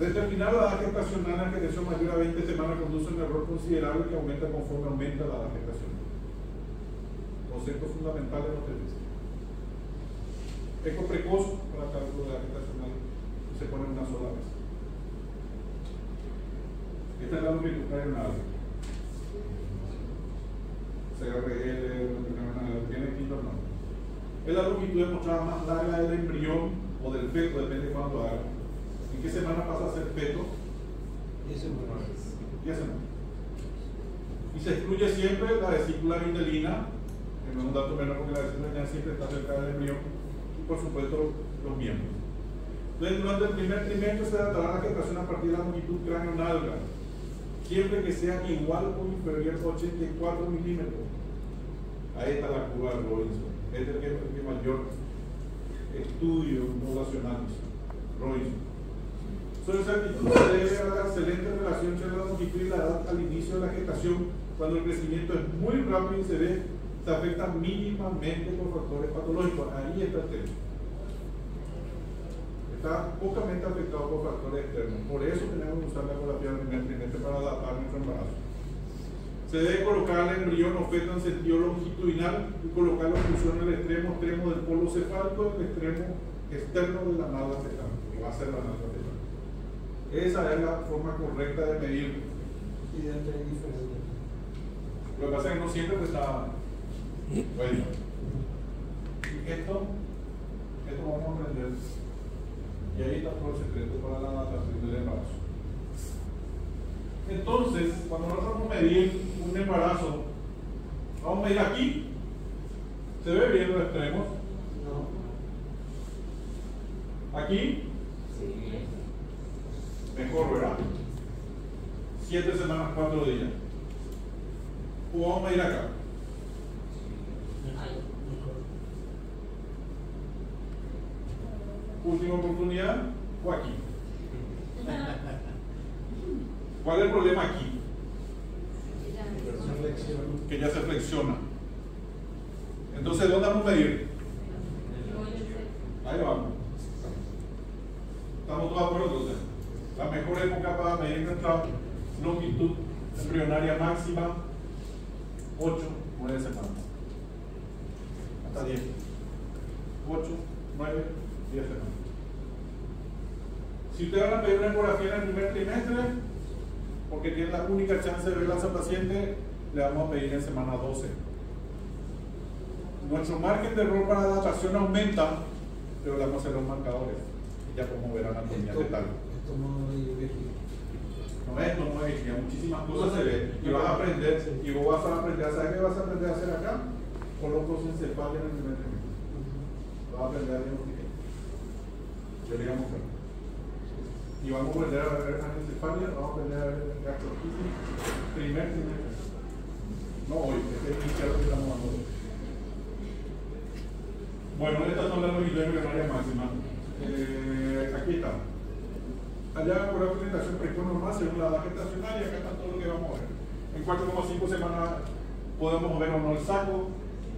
Determinar la edad gestacional en la gestación mayor a 20 semanas conduce a un error considerable que aumenta conforme aumenta la edad gestacional. Concepto fundamental de los TDC. Eco precoz para cálculo de edad gestacional se pone una sola vez. Esta es la longitud cardenal. CRL, tiene quinto nombre. Es la longitud demostrada más larga del embrión o del feto, depende de cuándo haga. ¿En qué semana pasa a ser feto? 10 semanas. 10 semanas. Y se excluye siempre la vesícula vitelina, que no es un dato menor porque la vesícula vitelina siempre está cerca del embrión, y por supuesto los miembros. Entonces, durante el primer trimestre se tratará la gestación a partir de la longitud cráneo-nalga, siempre que sea igual o inferior a 84 milímetros. Ahí está la curva de Robinson. Este es el que mayor estudio poblacional hizo. Robinson. Su exactitud se debe a la excelente relación entre la longitud y la edad al inicio de la gestación, cuando el crecimiento es muy rápido y se afecta mínimamente por factores patológicos. Ahí está el tema. Está pocamente afectado por factores externos. Por eso tenemos que usar la ecografía del primer trimestre para adaptar nuestro embarazo. Se debe colocar el embrión o feto en sentido longitudinal y colocar la oclusión en el extremo del polo cefálico y el extremo externo de la nalga fetal, que va a ser la nalga fetal. Esa es la forma correcta de medir. Y de entre diferentes. Lo que pasa es que no siempre está bueno. Esto vamos a aprender. Y ahí está todo el secreto para la adaptación del embarazo. Entonces, cuando nosotros vamos a medir un embarazo, vamos a medir aquí. ¿Se ve bien los extremos? No. Aquí. Mejor, ¿verdad? 7 semanas, 4 días. O vamos a medir acá. Última oportunidad, o aquí. ¿Cuál es el problema aquí? Que ya se flexiona. Entonces, ¿dónde vamos a medir? Ahí vamos. ¿Estamos todos de acuerdo entonces? La mejor época para medir nuestra longitud embrionaria máxima, 8, 9 semanas. Hasta 10. 8, 9, 10 semanas. Si ustedes van a pedir una ecografía en el primer trimestre, porque tienen la única chance de verla a esa paciente, le vamos a pedir en semana 12. Nuestro margen de error para adaptación aumenta, pero le vamos a hacer los marcadores. Y ya podemos ver anatomía fetal. Esto no es vejiga. No es, no es vejiga, muchísimas cosas se ven. Y vas a aprender, y vos vas a aprender, ¿sabes qué vas a aprender a hacer acá? Coloprosencefalia en el primer trimestre. Vas a aprender a diagnosticar. Yo le llamo acá. Y vamos a aprender a ver anencefalia, vamos a aprender a ver gastroquitis, primer trimestre. No hoy, este es el inicial que estamos dando hoy. Bueno, estas son las longitudes embrionarias máximas. Aquí está. Allá por la presentación precoz normal según la edad gestacional y acá está todo lo que vamos a ver. En 4,5 semanas podemos ver o no el saco.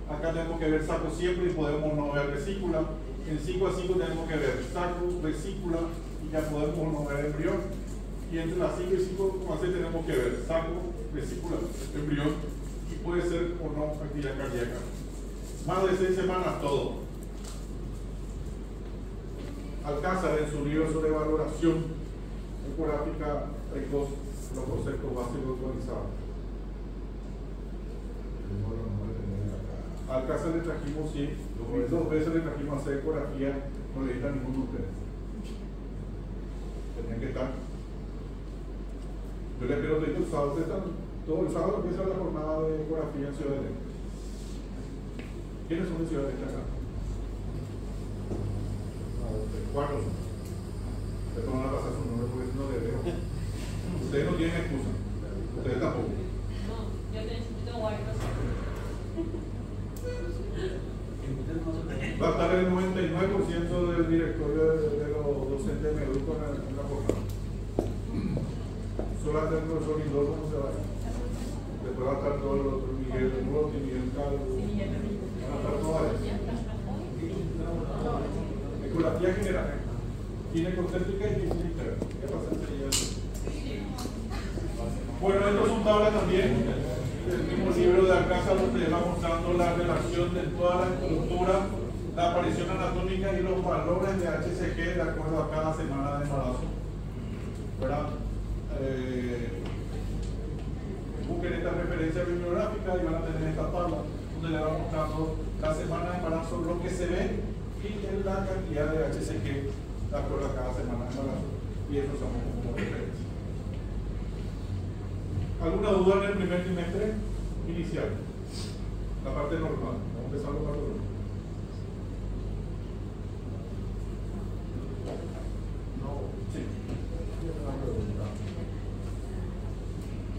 Acá tenemos que ver saco siempre y podemos no ver vesícula. En 5 a 5 tenemos que ver saco, vesícula y ya podemos no ver embrión. Y entre las 5 y 5,6 tenemos que ver saco, vesícula, embrión y puede ser o no actividad cardíaca. Más de 6 semanas todo. Alcázar en su libro sobre valoración ecográfica precoz, los conceptos básicos actualizados. Al caso le trajimos 100, 2 veces le trajimos a hacer ecografía, no le diste a ninguno de ustedes. Tenían que estar. Yo les pido que el sábado, todo el sábado empieza la jornada de ecografía en Ciudad del Este. ¿Quiénes son de Ciudad del Este acá? 4. Después van a pasar su nombre porque no le veo. Ustedes no tienen excusa. Ustedes tampoco. No, yo tengo varios. Va a estar el 99% del directorio de los docentes de MEDUC en la jornada. Solo hasta el profesor Lindor no se vaya. Después va a estar todo el otro, Miguel de Murotti, Miguel Calvo. Van a estar todos ahí. Ecografía general. Ginecostétrica y física. ¿Qué pasa enseguida? Bueno, estos son tablas también. El mismo libro de Alcázar donde va mostrando la relación de toda la estructura, la aparición anatómica y los valores de HCG de acuerdo a cada semana de embarazo. ¿Verdad? Busquen esta referencia bibliográfica y van a tener esta tabla donde le va mostrando la semana de embarazo, lo que se ve y la cantidad de HCG de acuerdo a cada semana de embarazo. Y eso son como referencias. ¿Alguna duda en el primer trimestre inicial? La parte normal. Vamos a empezar con la parte normal. No, Sí. tengo una pregunta.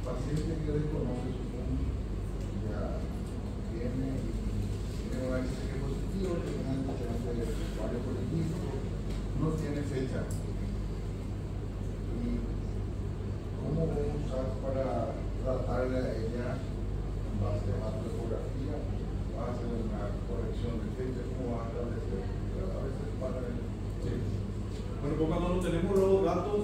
Paciente que desconoce su punto, ya tiene un HCG positivo, tiene un antecedente varios positivo, no tiene fecha. ¿Y cómo vamos a usar para tratarle a ella en base a la ecografía? ¿Va a hacer una corrección de fecha? ¿Cómo va a establecer? A veces para el... Sí. Bueno, pues cuando no tenemos los datos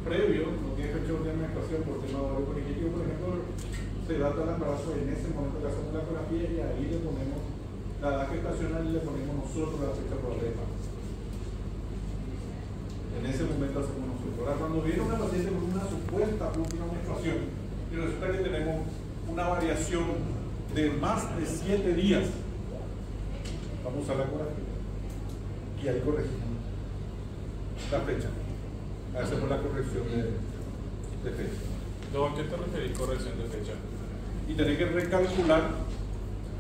previos, no tiene fecha de administración por tema de horario colegiativo, por ejemplo, se data el embarazo en ese momento que hacemos la ecografía y ahí le ponemos la edad gestacional y le ponemos nosotros la fecha probable de parto. En ese momento hacemos nosotros. Ahora, cuando viene una paciente con una supuesta última menstruación y resulta que tenemos una variación de más de 7 días, vamos a usar la ecografía y ahí corregimos la fecha. Hacemos la corrección de fecha. ¿A qué te referís corrección de fecha? Y tenés que recalcular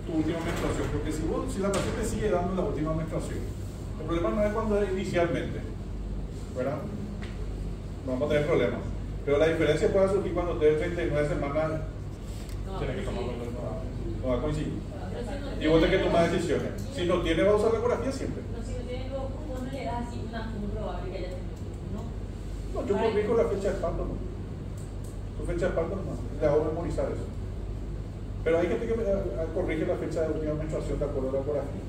tu última menstruación, porque si la paciente sigue dando la última menstruación, el problema no es cuando es inicialmente, ¿verdad? No vamos a tener problemas. Pero la diferencia puede surgir cuando esté 39 semanas, Tienes que tomar cuenta. no va a coincidir. Y vos tenés que tomar decisiones. Si no tiene, va a usar la ecografía siempre. No, si no tiene luego, ¿cómo no le das así muy probable que haya tenido? ¿No? No, yo corrijo la fecha de parto, ¿no? Tu fecha de parto no, le hago memorizar eso. Pero hay gente que corrige la fecha de última menstruación de acuerdo a la ecografía.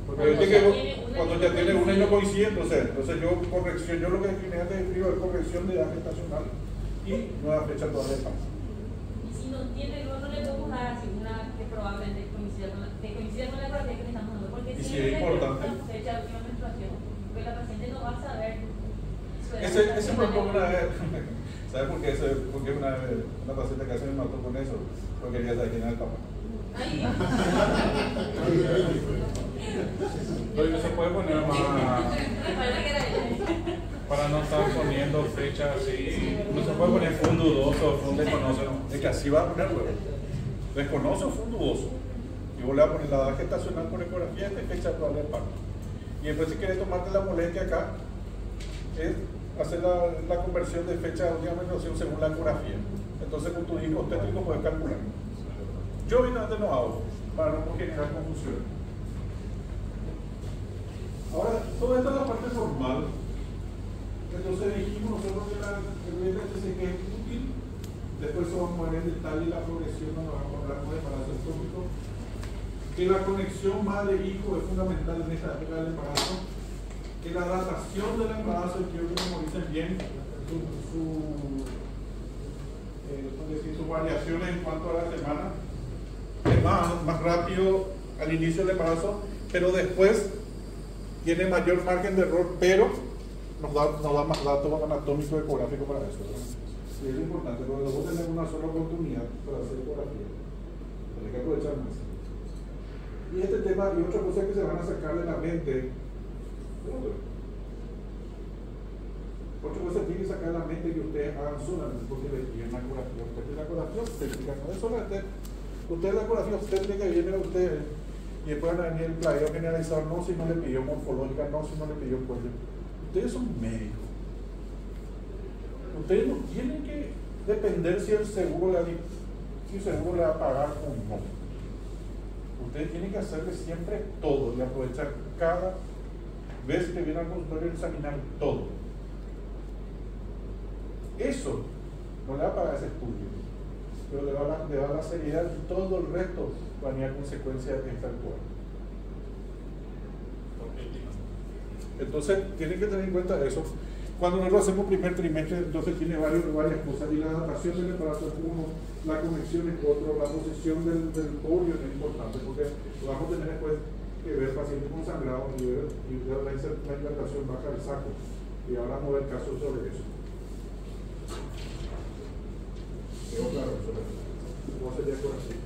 Porque cuando ya tiene una y no coincide, entonces yo lo que generalmente escribo es corrección de edad gestacional y nueva fecha todavía de parto. Y si no tiene, luego no le podemos dar así una que probablemente coincida con la ecografía que le estamos dando. Porque Y si siempre es importante. la fecha de última menstruación, porque la paciente no va a saber. Ese me pongo una vez. ¿Sabes por qué? Porque una paciente que hace me mató con eso, porque quería saber quién era el papá. Ay, Pero no se puede poner más, parece que era ella. para no estar poniendo fechas así, no se puede poner fue un dudoso, fue un desconocido. Es que así va a poner luego. Desconoce o fue un dudoso. Y vos le vas a poner la edad gestacional por ecografía de fecha probable de parto. Y después, si quieres tomarte la molestia acá, es hacer la conversión de fecha de última menstruación según la ecografía. Entonces, con tu hijo obstétrico puedes calcular. Yo obviamente no hago, para no generar confusión. Ahora, toda esta es la parte formal. Entonces dijimos nosotros que el VHCG es útil. Después vamos a ver en detalle la progresión cuando vamos a hablar de embarazo ectópico. Que la conexión madre-hijo es fundamental en esta época del embarazo. Que la datación del embarazo, quiero que memoricen bien sus variaciones en cuanto a la semana. Es más rápido al inicio del embarazo, pero después tiene mayor margen de error, pero nos da más datos anatómicos y ecográficos para eso. Sí, es importante, porque vos tenés una sola oportunidad para hacer ecografía. Tenés que aprovechar más. Y este tema, y otra cosa que se van a sacar de la mente, otra cosa que tienen que sacar de la mente que ustedes hagan solamente porque les piden la ecografía, porque la ecografía obstétrica no es solamente, ustedes la ecografía obstétrica viene a ustedes y después van a venir el playo generalizado, no si no le pidió morfológica, no si no le pidió cuello. Ustedes son médicos. Ustedes no tienen que depender si el seguro le va a pagar o no. Ustedes tienen que hacerle siempre todo y aprovechar cada vez que viene al consultorio y examinar todo. Eso no le va a pagar ese estudio, pero le va a dar la seriedad y todo el resto va a ir a consecuencia de esta actual. Entonces tienen que tener en cuenta eso. Cuando nosotros hacemos primer trimestre, entonces tiene varias cosas, y la adaptación del embarazo es uno, la conexión es otro, la posición del polio es importante, porque vamos a tener después que ver pacientes con sangrado y ver la hidratación baja del saco, y ahora vamos a ver casos sobre eso. ¿Quedó claro sobre eso? ¿Cómo sería por así?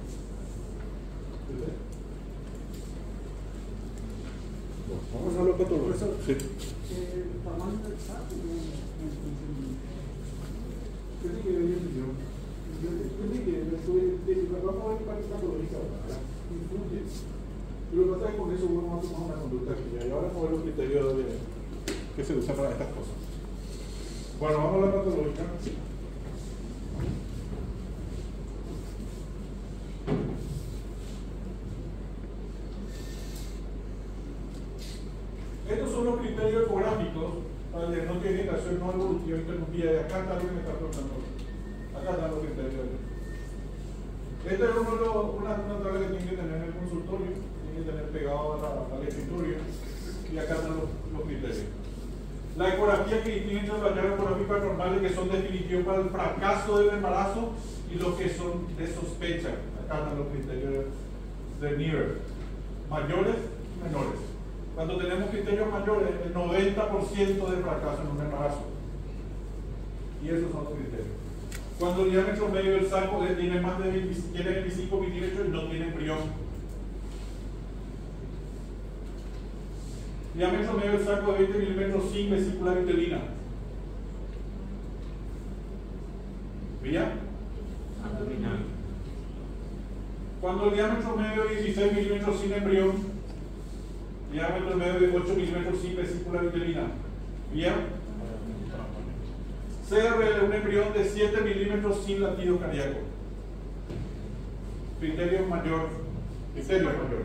Vamos a lo patológico. Sí. El tamaño del saco no ¿Qué te quiere decir yo? Vamos a ver para esta patológica ahora. Influye. Y lo que pasa es que con eso vamos a tomar una conducta activa. Y ahora vamos a ver los criterios que se usan para estas cosas. Bueno, vamos a la patológica. Estos son los criterios ecográficos para el diagnóstico de orientación no evolutiva interrumpida. Y acá está lo que me está preguntando. Acá están los criterios. Esta es una tabla que tienen que tener en el consultorio, tienen que tener pegado al escritorio. Y acá están los criterios. La ecografía que distingue entre los hallazgos ecográficos anormales que son definitivos para el fracaso del embarazo y los que son de sospecha. Acá están los criterios de Nier. Mayores y menores. Cuando tenemos criterios mayores, el 90% de fracaso en un embarazo. Y esos son los criterios. Cuando el diámetro medio del saco tiene más de 25 milímetros y no tiene embrión. Diámetro medio del saco de 20 milímetros sin vesícula vitelina. ¿Vía? Abdominal. Cuando el diámetro medio de 16 milímetros sin embrión, diámetro medio de 8 milímetros sin vesícula vitelina. ¿Vía? CRL, un embrión de 7 milímetros sin latido cardíaco. Criterio mayor. Criterio mayor.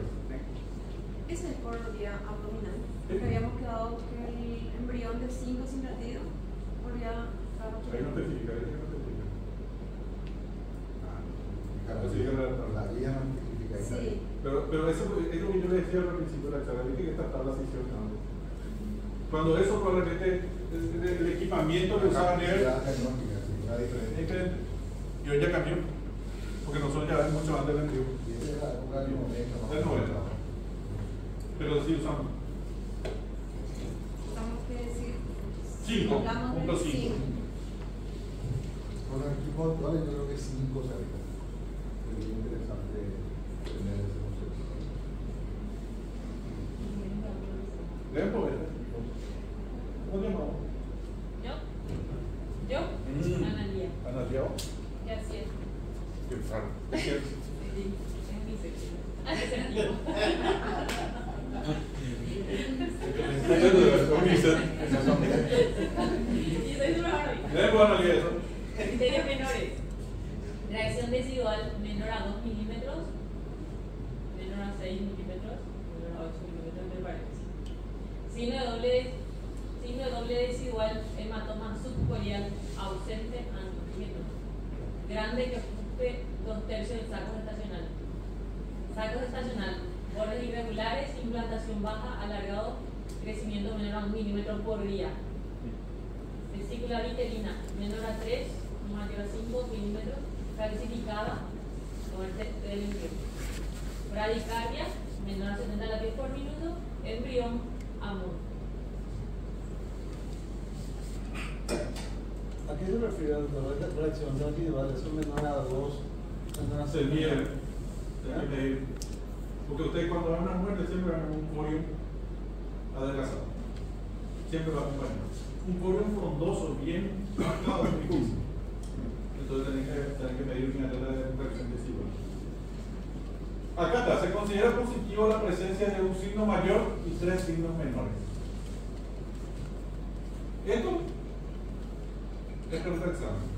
Ese es por vía abdominal. Porque habíamos quedado que el embrión de 5 sin latido por vía Ahí no especifica, ahí no especifica. La guía no especifica ahí. Sí. Pero eso es lo que yo le decía al principio de la charla, viste que estas tablas se hicieron antes. Cuando eso probablemente el equipamiento que usaba Nier y hoy ya cambió, porque nosotros ya ven mucho antes del antiguo. Y esa es la época del 90. Del 90. Pero sí usamos. Tenemos que decir 5, hablamos punto del 5. cinco. Con los equipos actuales yo creo que 5 sería. Sería interesante tener ese concepto. ¿Deben poder? ¿Cómo te llamamos? ¿Yo? Analía. ¿Analia? Ya siete. Qué raro. Sí, es mi sección. Hace sentido. Y soy súper barbie. ¿Deben poder analizar eso? Criterios menores. Reacción residual menor a 2 milímetros, menor a 6 milímetros, menor a 8 milímetros entre paréntesis. Signo de doble residual, hematoma subcorial ausente a milímetros. Grande que ocupe 2/3 del saco gestacional. Saco gestacional, bordes irregulares, implantación baja, alargado, crecimiento menor a 1 milímetro por día. Vesícula vitelina, menor a 3, mayor a 5 milímetros, calcificada, muerte del embrión. Bradicardia, menor a 70 latidos por minuto, embrión amor. ¿A qué se refiere el dolor de reacción residual? ¿Eso menor a 2? Menor a 6? Se mide. Porque ustedes cuando van a una muerte siempre van a un corium adelgazado. Siempre va a acompañar. Un corium frondoso, bien marcado, muy difícil. Entonces tienen que medir una tasa de reacción desigual. Acá está, se considera positivo la presencia de un signo mayor y 3 signos menores. Esto es el examen.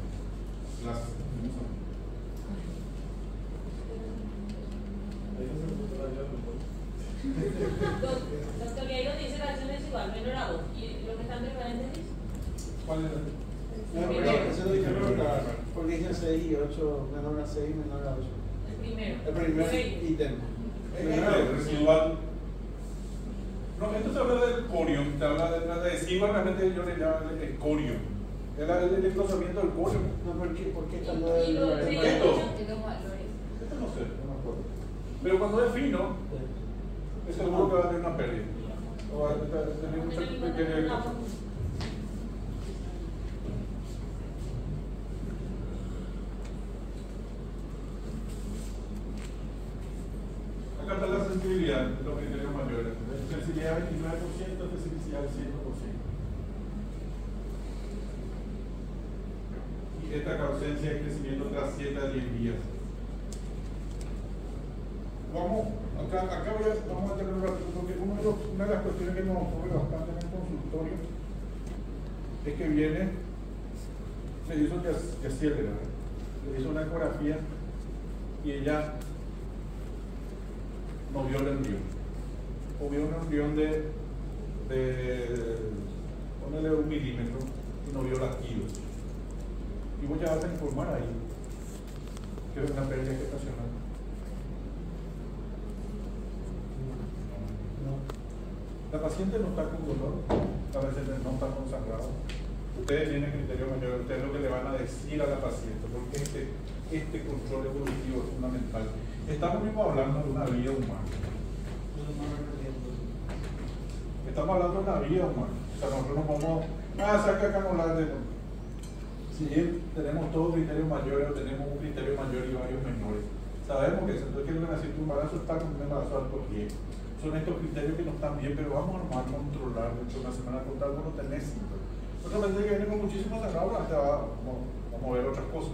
Doctor, y ahí donde dice reacción desigual, menor a 2. ¿Y lo que está entre paréntesis? ¿Cuál es No, eso lo dijeron porque dice 6 y 8, menor a 6, menor a 8. El primero. El primer Sí. ítem. el residual? No, esto se habla del corium, se habla de desigual, realmente yo le llamo el corium. El desglosamiento del corium. No, ¿por qué está lo Y del lo valor? sí, Esto. y los valores. Esto no sé, no me acuerdo. Pero cuando es fino, es seguro que va a tener una pérdida. O va a tener mucha pequeña cosa. Acá está la sensibilidad de los criterios mayores. Sensibilidad 29%, especificidad 100%. Y esta ausencia de crecimiento tras 7 a 10 días. Acá vamos a tener un ratito, porque una de las cuestiones que nos ocurre bastante en el consultorio es que viene, se hizo que le hizo una ecografía y ella no vio el embrión, o vio un embrión de ponele 1 milímetro y no vio latidos. Y vos ya vas a informar ahí que es una pérdida gestacional. La paciente no está con dolor, la paciente no está con sangrado. Ustedes tienen criterio mayor, ustedes lo que le van a decir a la paciente, porque este control evolutivo es fundamental. Estamos mismo hablando de una vida humana. Estamos hablando de una vida humana. O sea, nosotros no podemos, ¿sabes que acá no hablar de? Si bien tenemos todos criterios mayores, o tenemos un criterio mayor y varios menores, sabemos que entonces que el nacimiento de un embarazo está con un embarazo alto riesgo. Son estos criterios que no están bien, pero vamos a controlar. De hecho, una semana contar no tenés síntomas. Otra vez que viene con muchísimos sangrados, vamos a ver otras cosas.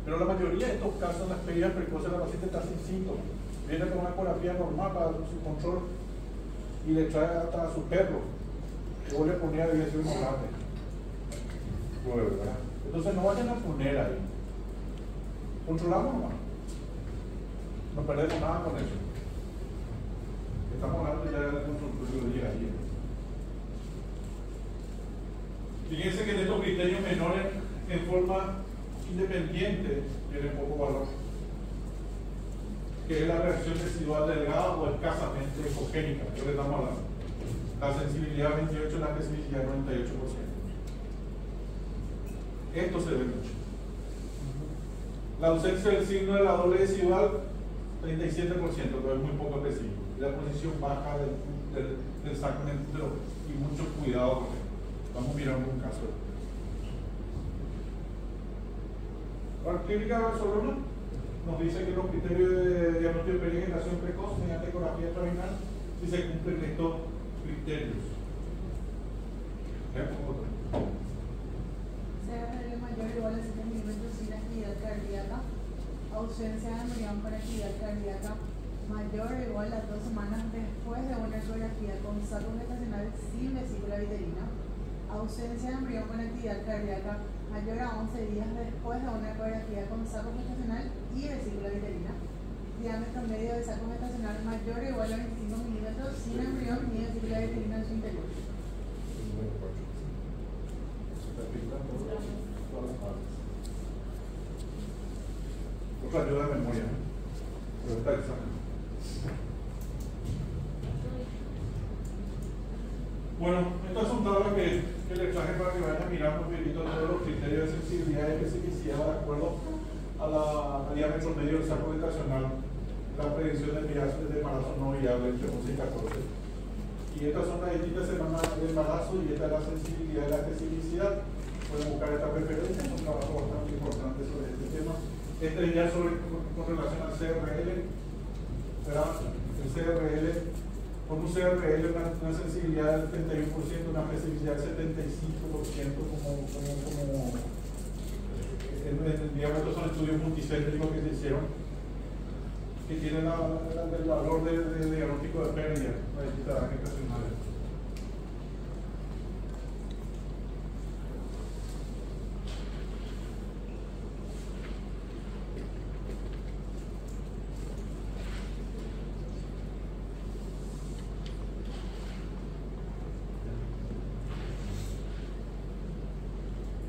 Pero la mayoría de estos casos, las pérdidas precoces, la paciente está sin síntomas. Viene con una ecografía normal para su control y le trae hasta a su perro. Que vos le ponía de 10 unos grandes. ¿Verdad? Entonces no vayan a poner ahí. Controlamos nomás. No perdemos nada con eso. Estamos hablando ya del consultorio día a día. Fíjense que en estos criterios menores, en forma independiente, tienen poco valor. Que es la reacción residual delgada o escasamente ecogénica, que le estamos hablando. La sensibilidad 28, la especificidad 98%. Esto se ve mucho. La ausencia del signo de la doble residual, 37%, pero es muy poco específico. La posición baja del saco en el útero y mucho cuidado con él. Vamos mirando un caso. La clínica de Barcelona nos dice que los criterios de diagnóstico de peligeración precoz mediante ecografía extravinal si se cumplen estos criterios. CRL mayor igual a 7 milímetros sin actividad cardíaca, ausencia de embrión con actividad cardíaca mayor o igual a 2 semanas después de una ecografía con saco gestacional sin vesícula vitelina, ausencia de embrión con actividad cardíaca mayor a 11 días después de una ecografía con saco gestacional y vesícula vitelina, diámetro medio de saco gestacional mayor o igual a 25 milímetros sin embrión ni vesícula vitelina en su interior. Otra ayuda de memoria, pero está el examen. Bueno, estas son tablas que les traje para que vayan mirando un poquito todos los criterios de sensibilidad y especificidad de acuerdo al diámetro medio del saco gestacional, la predicción de embarazo no viable entre 11 y 14. Y estas son las distintas semanas de embarazo y esta es la sensibilidad y la especificidad. Pueden buscar esta referencia, es un trabajo bastante importante sobre este tema. Este ya con relación al CRL, ¿verdad? El CRL, con un CRL una sensibilidad del 31%, una flexibilidad del 75%, digamos, estos son estudios multicéntricos que se hicieron, que tienen el valor de diagnóstico de pérdida para distintas gestacionales.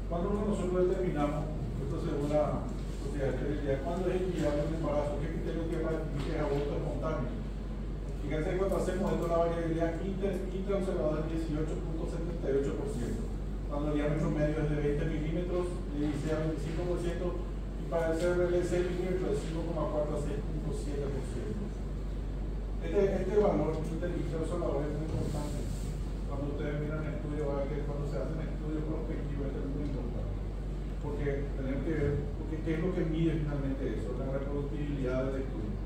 Cuando nosotros determinamos, esto según la Sociedad de Esterilidad, ¿cuándo es inviable un embarazo? ¿Qué criterio que para definir que es aborto espontáneo? Fíjense que cuando hacemos esto, la variabilidad intraobservada es 18.78%, cuando el diámetro medio es de 20 milímetros, de 16 a 25%, y para el CRL 6 milímetros de 5,4 a 6,7%. Este valor intermediario son valores muy importantes. Cuando ustedes miran el estudio, que cuando se hacen estudios prospectivos, este es muy importante. Porque tenemos que ver, ¿qué es lo que mide finalmente eso? La reproductibilidad del estudio.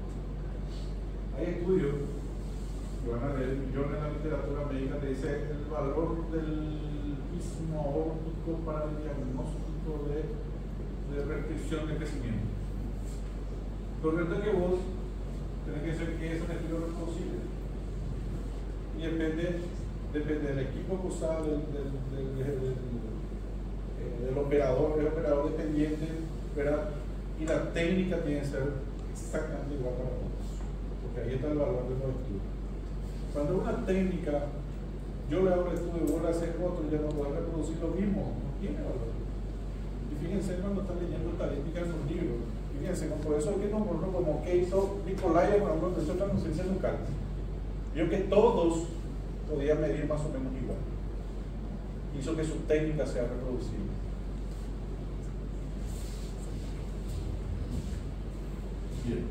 Hay estudios que van a leer millones en la literatura médica que dice el valor del istmo aórtico para el diagnóstico de restricción de crecimiento. Lo cierto es que vos tenés que decir que es un estudio reproducible. Y depende del equipo que usa, del operador, el operador dependiente, ¿verdad? Y la técnica tiene que ser exactamente igual para todos, porque ahí está el valor de los estudios. Cuando una técnica, yo le hago el estudio y vuelvo a hacer otro, ya no puedo reproducir lo mismo, no tiene valor. Y fíjense cuando están leyendo estadísticas en los libros, fíjense, por eso es que no, por ejemplo, como que hizo Nicolai, por ejemplo, empezó la conciencia local. Vio que todos podían medir más o menos igual. Hizo que su técnica sea reproducible. Bien.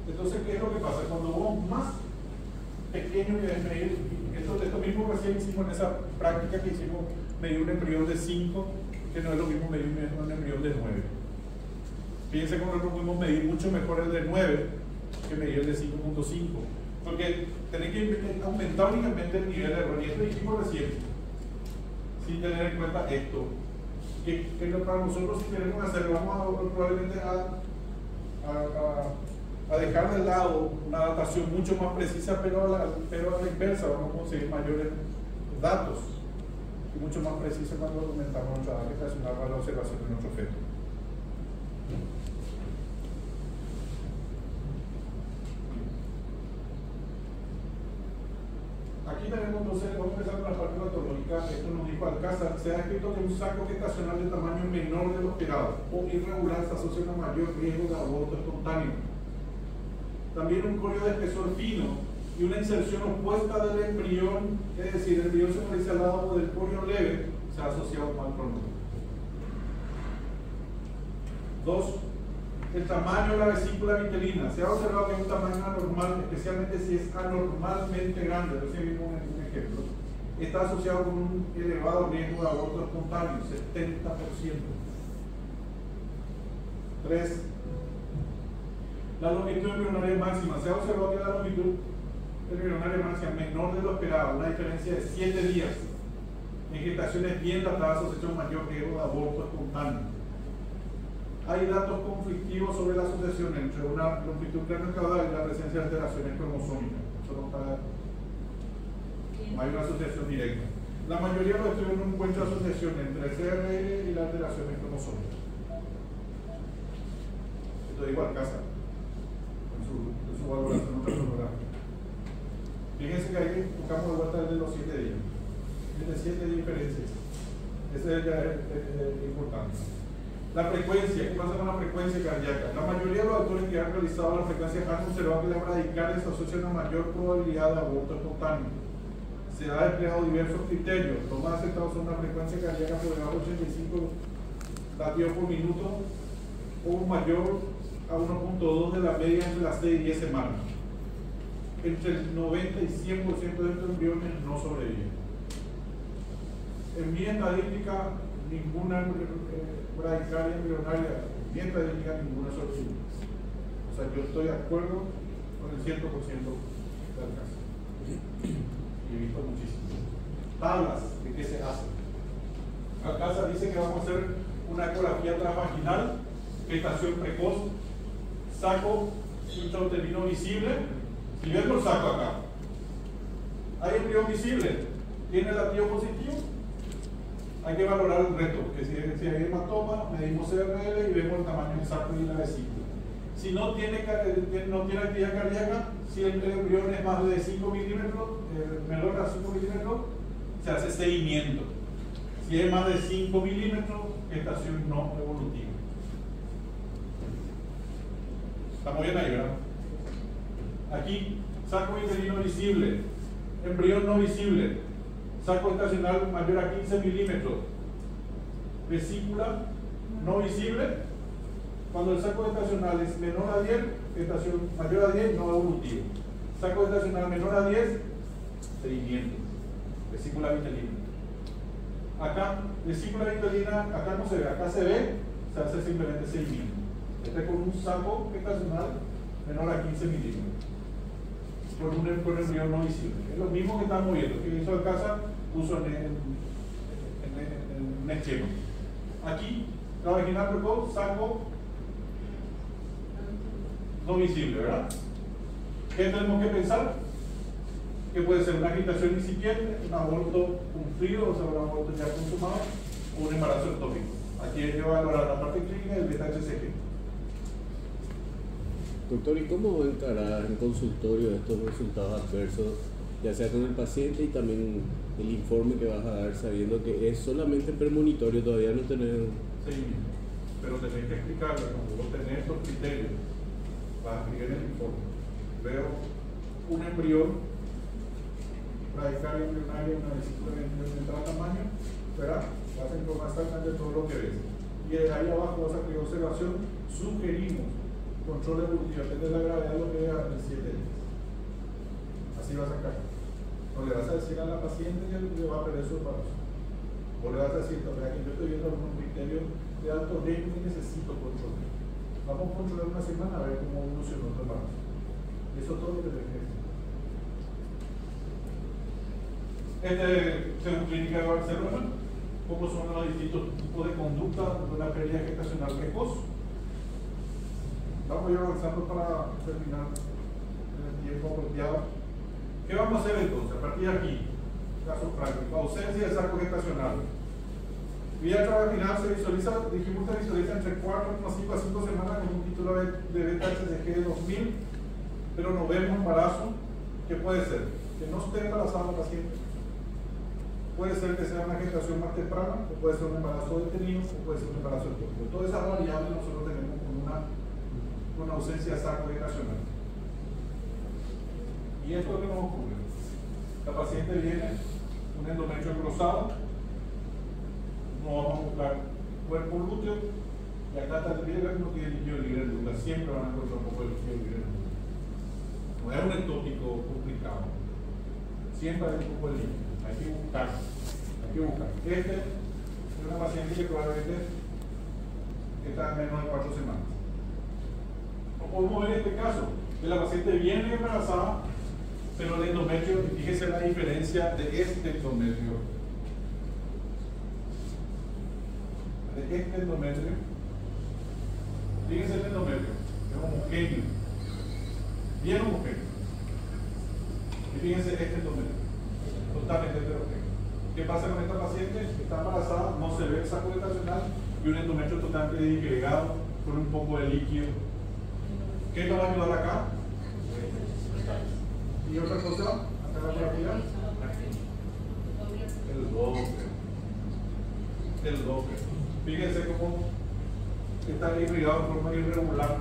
Entonces, ¿qué es lo que pasa? Cuando vos más pequeño querés medir, esto mismo recién hicimos en esa práctica que hicimos, medir un embrión de 5, que no es lo mismo medir un embrión de 9. Fíjense cómo nosotros pudimos medir mucho mejor el de 9 que medir el de 5.5. Porque tenés que aumentar únicamente el nivel de error, y esto dijimos recién, sin tener en cuenta esto, que para nosotros, si queremos hacerlo, vamos probablemente a dejar de lado una datación mucho más precisa, pero a la inversa vamos a conseguir mayores datos y mucho más precisos cuando aumentamos nuestra edad gestacional para la observación de nuestro feto. Aquí tenemos entonces, vamos a empezar con la parte patológica. Esto nos dijo Alcázar: se ha escrito que un saco gestacional de tamaño menor de lo esperado o irregular se asocia a un mayor riesgo de aborto espontáneo. También un corio de espesor fino y una inserción opuesta del embrión, es decir, el embrión se parece al lado del corio leve, se ha asociado a un mal pronóstico. 2. El tamaño de la vesícula vitelina. Se ha observado que es un tamaño anormal, especialmente si es anormalmente grande. Recién vimos un ejemplo. Está asociado con un elevado riesgo de aborto espontáneo, 70%. 3. La longitud embrionaria máxima. Se ha observado que la longitud embrionaria máxima menor de lo esperado, una diferencia de 7 días. En gestaciones bien datadas asociadas a un mayor riesgo de aborto espontáneo. Hay datos conflictivos sobre la asociación entre una longitud craneocaudal y la presencia de alteraciones cromosómicas. No hay una asociación directa. La mayoría de los estudios no encuentran asociación entre el CRL y las alteraciones cromosómicas. Esto digo Alcázar en su valoración ultrasonográfica. Fíjense que ahí buscamos de vuelta desde los 7 días. Desde 7 diferencias. Ese ya es importante. La frecuencia, ¿qué pasa con la frecuencia cardíaca? La mayoría de los autores que han realizado la frecuencia han observado que las radicales asocian una mayor probabilidad de aborto espontáneo. Se ha empleado diversos criterios. Los más aceptados son una frecuencia cardíaca por debajo de 85 latidos por minuto o mayor a 1.2 de la media entre las 6 y 10 semanas. Entre el 90 y 100% de estos embriones no sobreviven. En mi estadística, ninguna radical embrionaria, mi estadística, ninguna sobrevive. O sea, yo estoy de acuerdo con el 100% del caso. Y he visto muchísimo. Tablas de qué se hace. Acá se dice que vamos a hacer una ecografía transvaginal, gestación precoz, saco intrauterino visible. Si ven el saco acá, hay embrión visible, tiene latido positivo. Hay que valorar el reto, que si hay hematoma, medimos CRL y vemos el tamaño del saco y la vesícula. Si no tiene actividad cardíaca, si el embrión es más de 5 milímetros, menor a 5 milímetros, se hace seguimiento. Si es más de 5 milímetros, gestación no evolutiva. ¿Estamos bien ahí, verdad? Aquí, saco uterino visible, embrión no visible, saco estacional mayor a 15 milímetros, vesícula no visible. Cuando el saco estacional es menor a 10, gestación mayor a 10, no evolutivo. Saco estacional menor a 10, seguimiento, vesícula vitelina. Acá, vesícula vitelina, acá no se ve, acá se ve, se hace simplemente seguimiento. Este con un saco estacional menor a 15 milímetros. Por un embrión no visible. Es lo mismo que estamos viendo, que hizo Alcázar, puso en un esquema. Aquí, la vaginal precoz, saco no visible, ¿verdad? ¿Qué tenemos que pensar? Que puede ser una agitación incipiente, un aborto cumplido, o sea, un aborto ya consumado, o un embarazo ectópico. Aquí hay que valorar la parte clínica del beta-HCG. Doctor, ¿y cómo encarar en consultorio estos resultados adversos, ya sea con el paciente y también el informe que vas a dar, sabiendo que es solamente premonitorio, todavía no tenés? Sí, pero tenés que explicarle, cuando vos tenés estos criterios, vas a escribir en el informe. Veo un embrión radical embrionario, una vesícula de tal tamaño, ¿verdad? Vas a informar exactamente todo lo que ves. Y de ahí abajo vas a escribir observación, sugerimos control evolutivo, depende de la gravedad de lo que vea en 7 días. Así vas a sacar. No le vas a decir a la paciente que le va a perder su embarazo. O le vas a decir, mira, que yo estoy viendo algunos criterios de alto riesgo y necesito controlar. Vamos a controlar una semana a ver cómo evolucionó tu embarazo. Eso es todo lo que te decir. Según Clínica de Barcelona, cómo son los distintos tipos de conducta de una pérdida gestacional precoz. Vamos a ir avanzando para terminar en el tiempo apropiado. ¿Qué vamos a hacer entonces? A partir de aquí, caso práctico, ausencia de saco gestacional. Vía transvaginal se visualiza, dijimos que se visualiza entre 4,5 a 5 semanas con un título de beta-HCG de 2000, pero no vemos embarazo. ¿Qué puede ser? Que no esté embarazada la paciente. Puede ser que sea una gestación más temprana, o puede ser un embarazo uterino, o puede ser un embarazo ectópico. Todas esas variables nosotros tenemos con una ausencia de saco gestacional. Y esto es lo que nos ocurre. La paciente viene, un endometrio engrosado, no vamos a buscar cuerpo lúteo, y acá está el griega que no tiene líquido libre en duda, siempre van a encontrar un poco de líquido libre en duda. No es un ectópico complicado, siempre hay un poco de líquido, hay que buscar. Este es una paciente que probablemente está en menos de 4 semanas. O podemos ver este caso, que la paciente viene embarazada, pero el endometrio, fíjese la diferencia de este endometrio. Fíjense el endometrio, es homogéneo, bien homogéneo. Y fíjense este endometrio, totalmente heterogéneo. ¿Qué pasa con esta paciente? Está embarazada, no se ve el saco gestacional y un endometrio totalmente disgregado con un poco de líquido. ¿Qué nos va a ayudar acá? ¿Y otra cosa? Acá la terapia. El doble. Fíjense cómo está irrigado de forma irregular.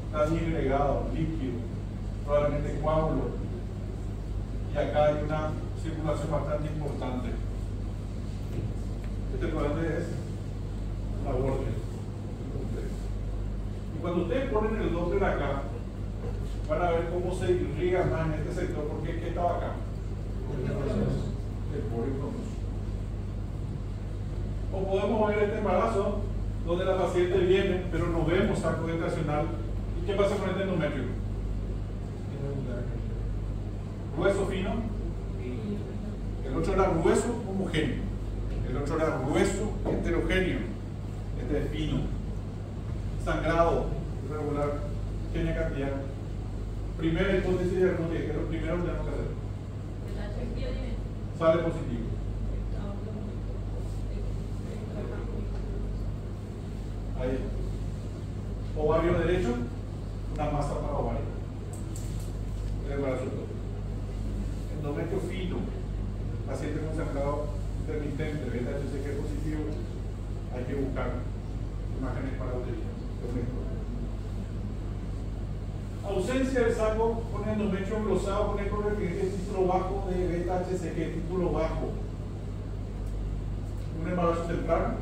Está disgregado, líquido, probablemente coágulo. Y acá hay una circulación bastante importante. Este probablemente es un aborto. Y cuando ustedes ponen el Doppler acá, van a ver cómo se irriga más en este sector, porque ¿qué estaba acá? El porio. O podemos ver este embarazo donde la paciente viene, pero no vemos saco gestacional ¿Y qué pasa con este endometrio? Grueso, fino. El otro era grueso, homogéneo. El otro era grueso, heterogéneo. Este es fino. Sangrado, irregular, pequeña cantidad. Primera hipótesis diagnóstica, que es lo primero que tenemos que hacer. Sale positivo. Ahí. Ovario derecho, una masa para ovario. El embarazo todo. Endometrio fino, paciente con sangrado intermitente, beta-HCG positivo, hay que buscar imágenes para utilizar. Ausencia del saco con endometrio engrosado con ecorreferencia, título bajo de beta-HCG, título bajo. Un embarazo temprano,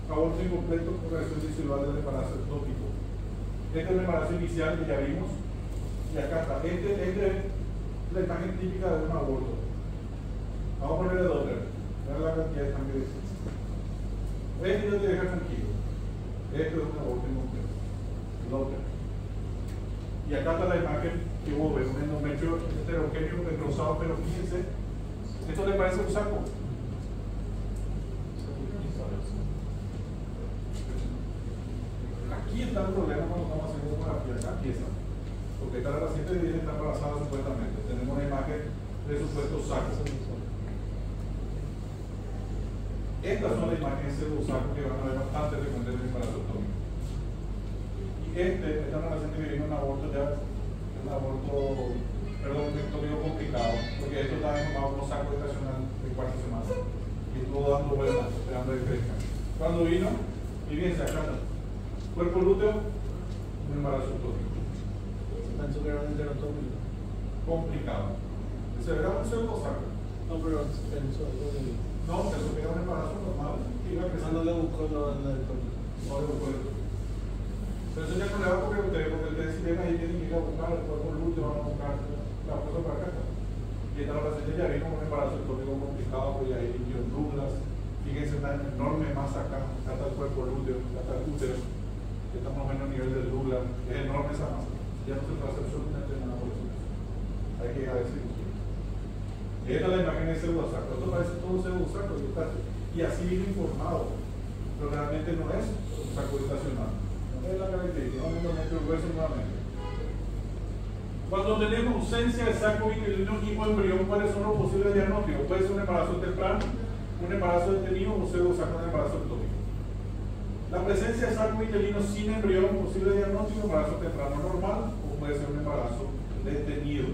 aborto incompleto por reacción tisular del embarazo ectópico. Este es el embarazo inicial que ya vimos. Y acá está. Este es la imagen típica de un aborto. Vamos a ponerle Doppler. Vean la cantidad de sangre. Este no te deja tranquilo. Este es un aborto incompleto. Doppler. Y acá está la imagen que hubo de un endometrio heterogéneo engrosado, pero fíjense, esto le parece un saco. Aquí está el problema cuando estamos haciendo ecografía, acá empieza. Porque cada paciente dice que está embarazada supuestamente. Tenemos una imagen de supuestos sacos. Estas son las imágenes de los sacos que van a ver bastante frecuentes en el embarazo ectópico. Y esta es una paciente que viene un aborto ya, un ectópico complicado, porque esto está en un saco estacional de cuarta semana. Y estuvo dando vueltas, esperando que crezca. Cuando vino, y bien se acá, cuerpo lúteo, un embarazo ectópico. Pensó que era un enterotópico. Complicado. Se verá un pseudosaco. No, pero pensó algo de... No, pensó que era un embarazo normal. No le buscó lo del tópico. No le buscó eso. Pero eso ya no le va a ocurrir a ustedes, porque ustedes si ven ahí tienen que ir a buscar el cuerpo lúteo, van a buscar la cosa para acá. Y esta la paciente ya vino con un embarazo ectópico complicado, porque ahí dio Douglas. Fíjense una enorme masa acá, hasta el cuerpo lúteo, hasta el útero, que está más o menos a nivel del Douglas. Es enorme esa masa. Ya no se puede hacer absolutamente nada por eso. Hay que llegar a ese sitio. Esta es la imagen de pseudosaco. Esto parece todo pseudosaco y así viene informado. Pero realmente no es un saco estacional. No es la característica, no es endometrio grueso nuevamente. Cuando tenemos ausencia de saco vitelino y o embrión, ¿cuáles son los posibles diagnósticos? Puede ser un embarazo temprano, un embarazo detenido o un pseudosaco de embarazo ectópico. La presencia de saco vitelino sin embrión, posible diagnóstico, embarazo temprano normal o puede ser un embarazo detenido.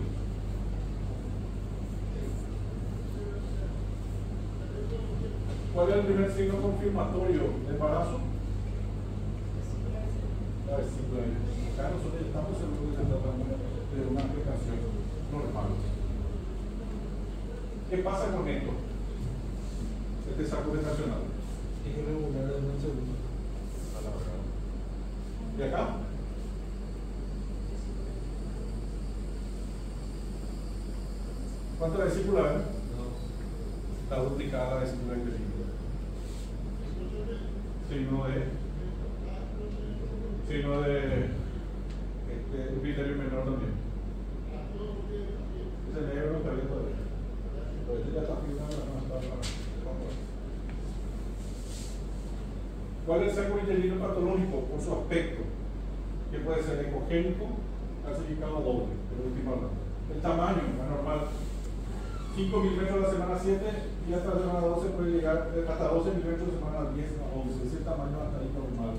¿Cuál es el primer signo confirmatorio de embarazo? La vesícula. Acá nosotros estamos seguros que se trata de una aplicación normal. ¿Qué pasa con esto? Este saco estacional. Hay que regular en un segundo. ¿Y acá? ¿Cuánta vesícula ven? Está duplicada la vesícula vitelina. Signo de un criterio menor también. Ese negro no está bien todavía. Pero este ya está firmado. ¿Cuál es el saco vitelino patológico? Por su aspecto, que puede ser ecogénico, calcificado doble, el tamaño es normal. 5 milímetros a la semana 7 y hasta la semana 12 puede llegar hasta 12 milímetros a la semana 10 a 11. Ese tamaño hasta ahí normal.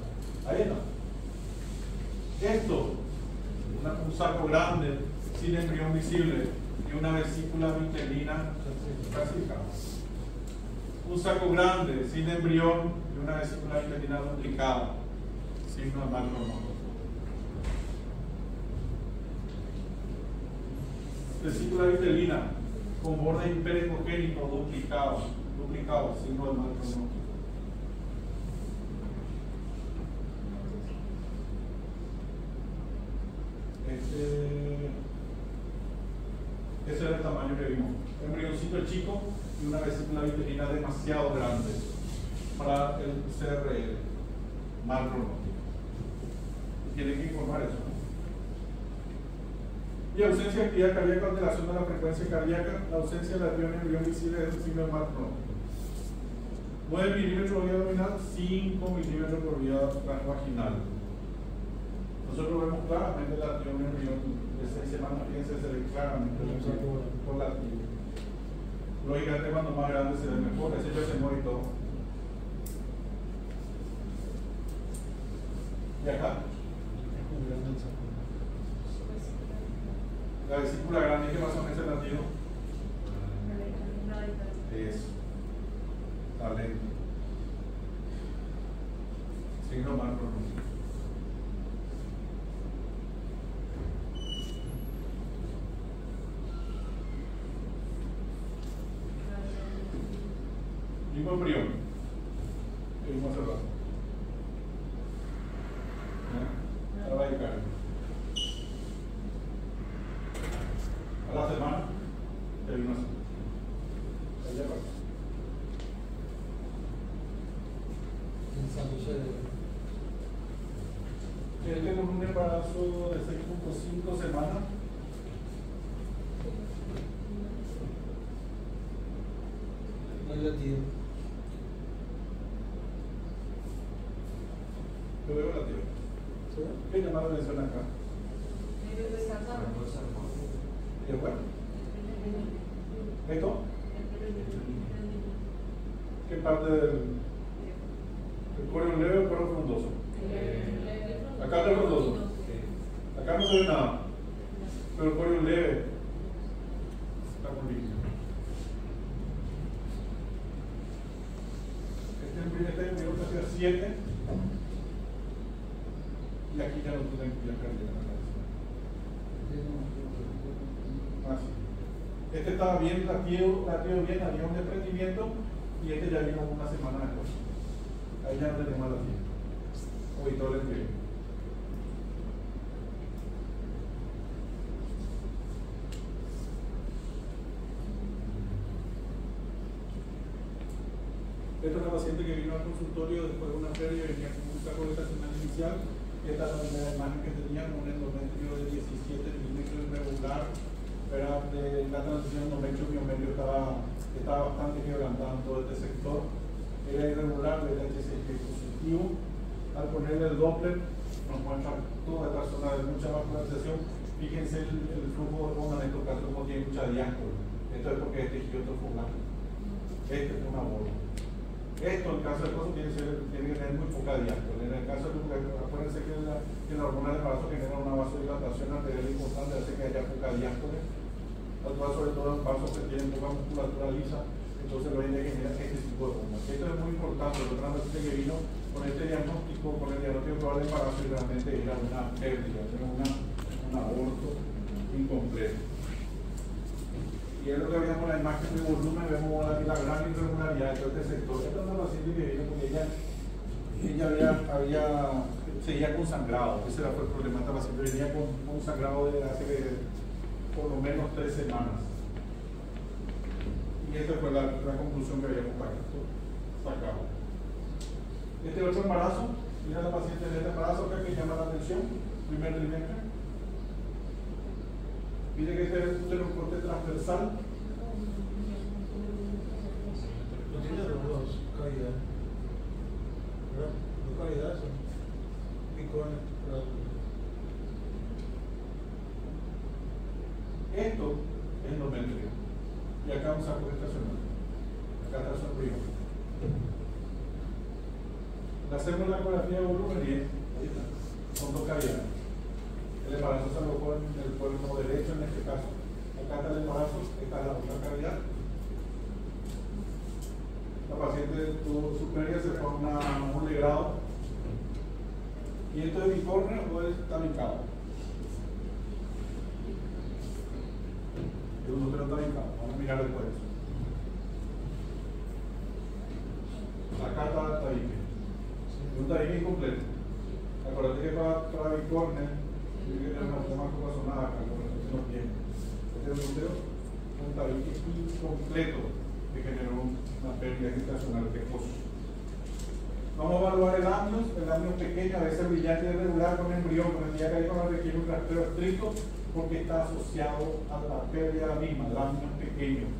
Ahí no. Esto, un saco grande, sin embrión visible y una vesícula vitelina calcificada. Un saco grande, sin embrión y una vesícula vitelina duplicada. Signo de mal normal. Vesícula vitelina con borde hiperecogénico duplicado, signo de mal pronóstico. Ese era el tamaño que vimos. Embrioncito chico y una vesícula vitelina demasiado grande para el CRL, mal pronóstico. Y tienen que informar eso, ¿no? Y ausencia de actividad cardíaca, alteración de la frecuencia cardíaca, la ausencia de la actividad en embrión visible es el signo de Marfan. 9 milímetros por vía abdominal, 5 milímetros por vía transvaginal. Nosotros vemos claramente la actividad en embrión de 6 semanas, fíjense, se ve claramente por la actividad. Lógicamente, cuando más grande se ve mejor, ese ya se mueve y todo. ¿Y acá? La vesícula grande, ¿qué pasa con ese latido? Eso. Talento. Signo mal pronunciado. Mismo embrión. Que vimos hace rato. Ahora hay carne. A la semana, te vino así. Allá va. Este con un embarazo de 6.5 semanas. No hay latido. Yo veo la tía. ¿Qué llama la atención acá? ¿Y bueno? ¿Esto? ¿Qué parte del cuero leve o cuero frondoso? Acá está el frondoso. Acá no se ve nada. Pero el cuero leve está por líquido. Este embrión que hacía 7. Y aquí ya no tienen que viajar de la cabeza. Este estaba bien latido bien, había un desprendimiento y este ya vino una semana después. Ahí ya no tenemos latido. Hoy todo el embrión. Esta es una paciente que vino al consultorio después de una feria y venía con un saco gestacional inicial. Esta es la primera imagen que tenía, un endometrio de 17 milímetros irregular. Era de la transición endometrio-miometrio estaba bastante quebrantado en todo este sector. Era irregular, era HCG positivo. Al ponerle el Doppler, nos muestra toda esta zona de mucha vascularización. Fíjense el flujo de hormona en estos casos, como tiene mucha diáspora. Esto es porque es tejido trofoblado. Este es una bola. Esto, en caso de cosas, tiene que tener muy poca diáspora. En el caso de acuérdense que la hormona del embarazo genera una vasodilatación arterial importante, hace que haya poca diáspora. Sobre todo en vasos que tienen poca musculatura lisa, entonces lo que genera este tipo de hormonas. Esto es muy importante. La otra paciente que vino con este diagnóstico, con el diagnóstico probable de embarazo, y realmente era una pérdida, era un aborto incompleto. Y es lo que veíamos en la imagen de volumen, vemos la gran irregularidad de todo este sector. Esta es una paciente que vino porque ella seguía con sangrado. Ese fue el problema. Esta paciente venía con un sangrado de hace por lo menos 3 semanas. Y esta fue la conclusión que habíamos sacado. Este otro embarazo, mira la paciente de este embarazo acá que llama la atención, primer trimestre. Mire que este es un corte transversal. No tiene dos cavidades. ¿Verdad? Dos cavidades son picones. Esto es endometrio. Y acá un saco gestacional. Acá está su primo. Le hacemos la ecografía de volumen y ahí está. Son dos cavidades. El embarazo se alojó en el cuerpo derecho en este caso. Acá está el embarazo, esta es la otra cavidad. La paciente tuvo su pérdida, se fue a un legrado. ¿Y esto es bicornio o es tabincado? Es un útero tabincado. Vamos a mirar después. Acá está el tabique. Es un tabique incompleto. Acuérdate que para bicornio tiene que tener una forma corazonada acá, por eso no tiene. Este es un útero, un tabique incompleto que generó una pérdida gestacional precoz. Vamos a evaluar el amnios pequeño, a veces brillante y irregular con embrión, con el día que hay cuando requiere un rastreo estricto, porque está asociado a la pérdida misma, láminas pequeños.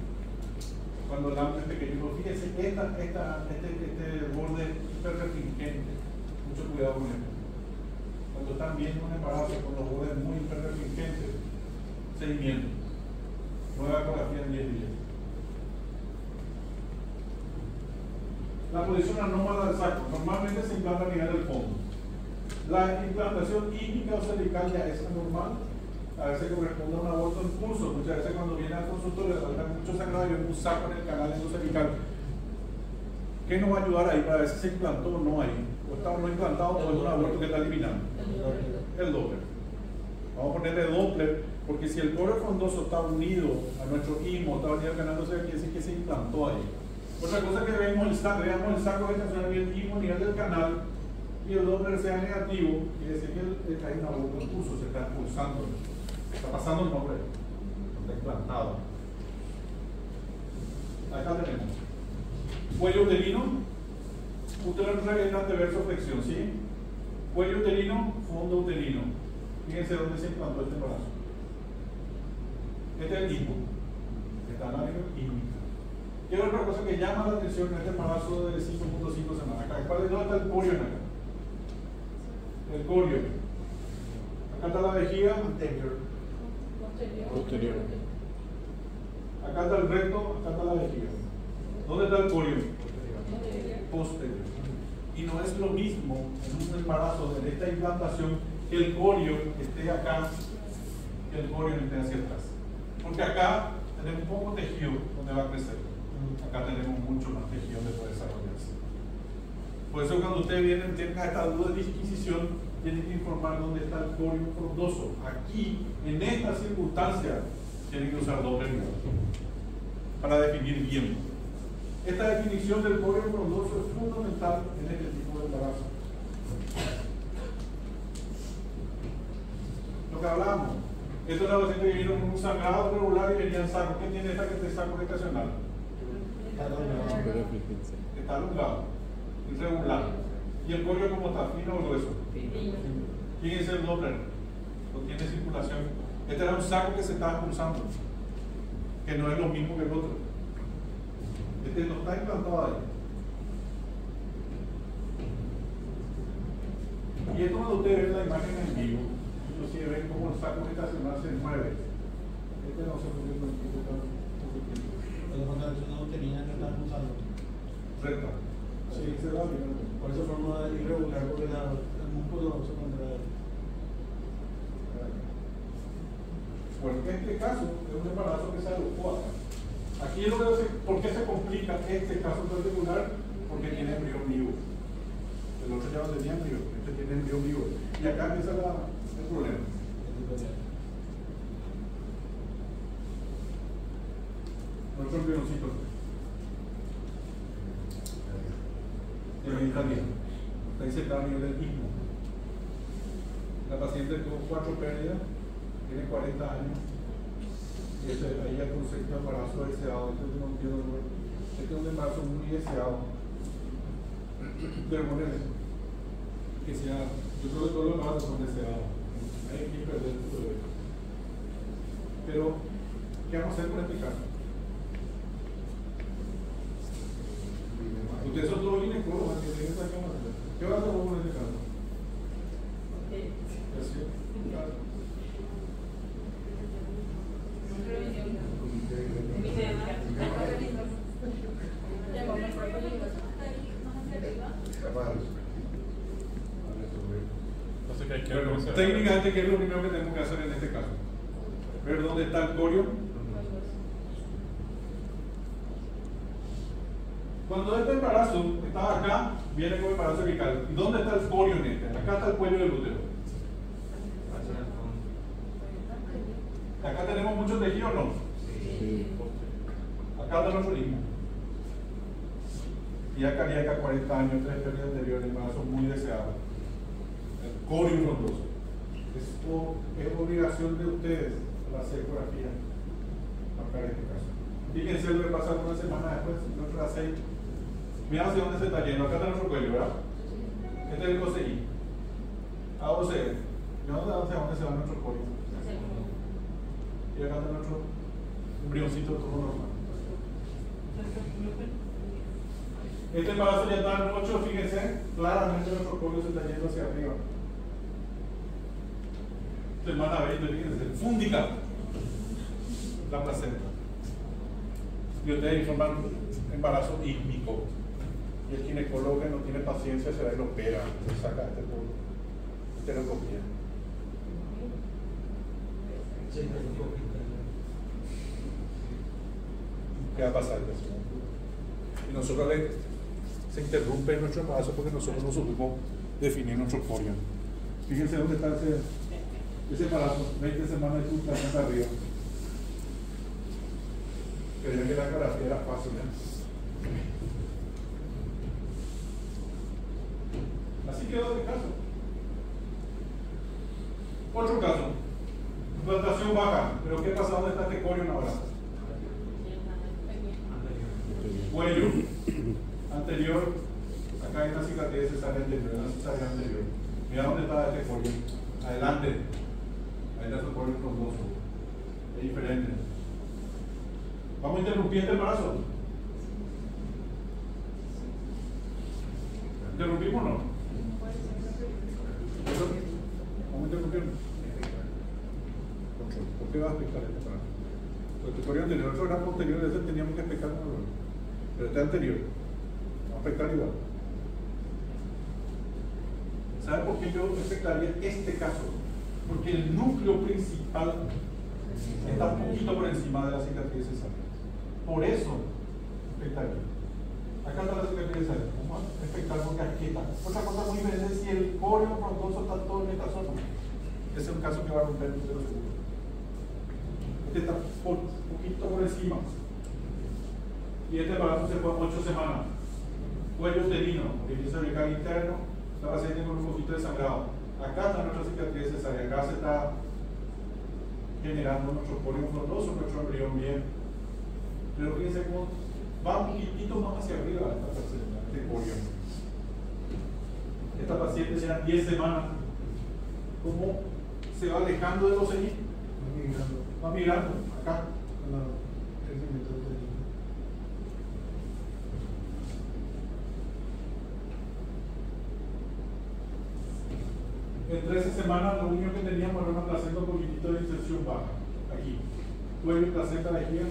Cuando láminas pequeños, fíjense, este borde hiperrestringente, mucho cuidado con esto. Cuando están viendo un embarazo con los bordes muy hiperrestringentes, seguimiento, nueva ecografía en 10 días. La posición anómala del saco, normalmente se implanta a nivel del fondo. La implantación ígnica o cervical ya es anormal, a veces corresponde a un aborto en curso. Muchas veces cuando viene al consultorio le falta mucho sangrado y un saco en el canal endocervical. ¿Qué nos va a ayudar ahí para ver si se implantó o no ahí? O está o no implantado o es un aborto que está eliminando. El Doppler. Vamos a ponerle Doppler, porque si el cobre frondoso está unido a nuestro IMO, está unido al canal endocervical, quiere decir que se implantó ahí. Otra cosa que veamos el saco gestacional y el IMO a nivel del canal y el Doppler sea negativo, quiere decir que hay un aborto en curso, se está expulsando. Está pasando el nombre, está implantado. Acá tenemos cuello uterino, útero anteverso, flexión, ¿sí? Cuello uterino, fondo uterino. Fíjense dónde se implantó este embarazo. Este es el hipo, está en la química. ¿Qué otra cosa que llama la atención en este embarazo de 5.5 semanas? Acá, ¿dónde está el corio en acá? El corio. Acá está la vejiga anterior. Posterior. Acá está el recto, acá está la vejiga. ¿Dónde está el corio? Posterior. Y no es lo mismo en un embarazo de esta implantación que el corio esté acá, que el corio esté hacia atrás. Porque acá tenemos poco tejido donde va a crecer. Acá tenemos mucho más tejido donde puede desarrollarse. Por eso cuando ustedes tengan esta duda de disquisición, tienen que informar dónde está el corio frondoso. Aquí, en esta circunstancia, tienen que usar doble grado para definir bien. Esta definición del corio frondoso es fundamental en este tipo de embarazo. Lo que hablamos, esto es la paciente que vino con un sangrado regular y venía en saco. ¿Qué tiene esta que es saco gestacional? Está alongado, irregular. ¿Y el corio cómo está? ¿Fino o grueso? ¿Quién es el Doppler? No tiene circulación. Este era un saco que se estaba expulsando, que no es lo mismo que el otro. Este no está implantado ahí. Y esto cuando ustedes ven la imagen en vivo, inclusive ven cómo el saco gestacional se mueve. Este no se mueve con el tiempo. No tenía que estar usando. Recta. Sí, se va bien. Por eso forma irregular, porque el músculo se contrae. Bueno, en este caso es un embarazo que se alojó acá. Aquí es lo que ¿por qué se complica este caso particular? Porque tiene embrión vivo. El otro ya no tenía embrión, este tiene embrión vivo. Y acá empieza el problema. Nuestro embrioncito. Está bien. Está insertado a nivel del istmo. La paciente tuvo 4 pérdidas, tiene 40 años. Y ahí ya con sexto embarazo deseado. Este es un embarazo muy deseado. Pero que sea, yo creo que todos los embarazos son deseados. Hay que perder el bebé. Pero, ¿qué vamos a hacer con este caso? Ustedes son todos ginecólogos, que tienen que saber qué vamos a hacer. ¿Qué vas a hacer con este caso? Técnicamente, ¿qué es lo primero que tenemos que hacer en este caso? Ver dónde está el corio. Cuando este embarazo está acá, viene con embarazo cervical. ¿Y dónde está el corio en este? Acá está el cuello del útero. Acá tenemos mucho tejido, ¿no? Sí. Acá está nuestro niño. Y acá había acá 40 años, 3 pérdidas anteriores, embarazo muy deseado. El corio frondoso. Es obligación de ustedes la ecografía marcar este caso. Fíjense lo que pasa una semana después, nuestro aceite. Mira hacia dónde se está yendo. Acá está nuestro cuello, ¿verdad? Este es el OCI. AOC. ¿De dónde se va nuestro cuello? Y acá está nuestro embrioncito todo normal. Este embarazo ya está en 8, fíjense, claramente nuestro polio se está yendo hacia arriba. Semana 20, fíjense, fúndica la placenta. Y ustedes informan embarazo ísmico. Y el ginecólogo que no tiene paciencia se va y lo opera, se saca este polio. Estereoscopía. ¿Qué va a pasar? Y nosotros se interrumpe nuestro embarazo porque nosotros no supimos definir nuestro polio. Fíjense dónde está ese embarazo, 20 semanas de tu placenta arriba. Creía que la ecografía era fácil, Así quedó el caso. Otro caso, implantación baja, pero ¿qué pasa? ¿Dónde está este colon ahora? Cuello anterior, acá hay una cicatriz cesárea anterior, una cesárea anterior. Mira dónde está este colon, adelante, ahí está su colon frondoso, es diferente. Vamos a interrumpir este embarazo. ¿Interrumpimos o no? Vamos a interrumpirlo. ¿Por qué vas a explicar este embarazo? Porque el tutorial anterior, otro gran posterior, ese teníamos que explicar, pero este anterior, vamos a explicar igual. ¿Sabe por qué yo explicaría este caso? Porque el núcleo principal está un poquito por encima de la cicatriz cesárea. Por eso, explicaría. Acá está la cicatriz cesárea. Vamos a explicar porque aquí está. Otra cosa muy diferente es si el colon frondoso está todo en esta zona. Ese es un caso que va a romper el útero seguro. Este está un poquito por encima. Y este embarazo se fue 8 semanas. Cuello uterino, orificio cervical interno, la paciente con un poquito de sangrado. Acá está nuestra cicatriz cesárea, acá se está generando nuestro colon frondoso, nuestro embrión bien. Pero fíjense cómo va un poquitito más hacia arriba esta placenta, este colon. Esta paciente ya 10 semanas, cómo se va alejando de los señales. Va migrando, acá. En 13 semanas lo único que teníamos era una placenta con poquitito de inserción baja, aquí. Cuello, placenta, vejiga.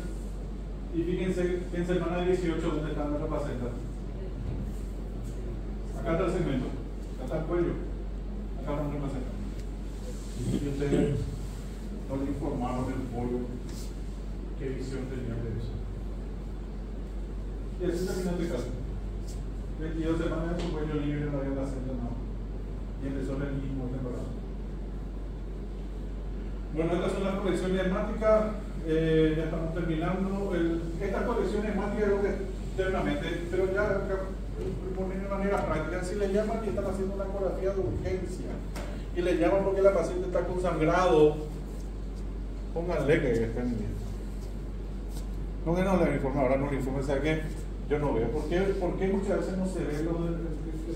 Y fíjense que en semana 18, ¿dónde está nuestra placenta? Acá está el segmento, acá está el cuello, acá está nuestra placenta. Y ustedes no le informaron del pollo qué visión tenían de eso. Y así terminó este caso. 22 semanas de su cuello libre, no había placenta, no. Y empezó el mismo embarazo. Bueno, estas son las colecciones hemáticas. Ya estamos terminando. Estas colecciones hemáticas creo que internamente, pero ya de manera práctica, si le llaman y están haciendo una ecografía de urgencia y le llaman porque la paciente está con sangrado, pónganle que estén bien. No que no le informe, ahora no le informe, o sea que yo no veo. ¿Por qué muchas veces no se ve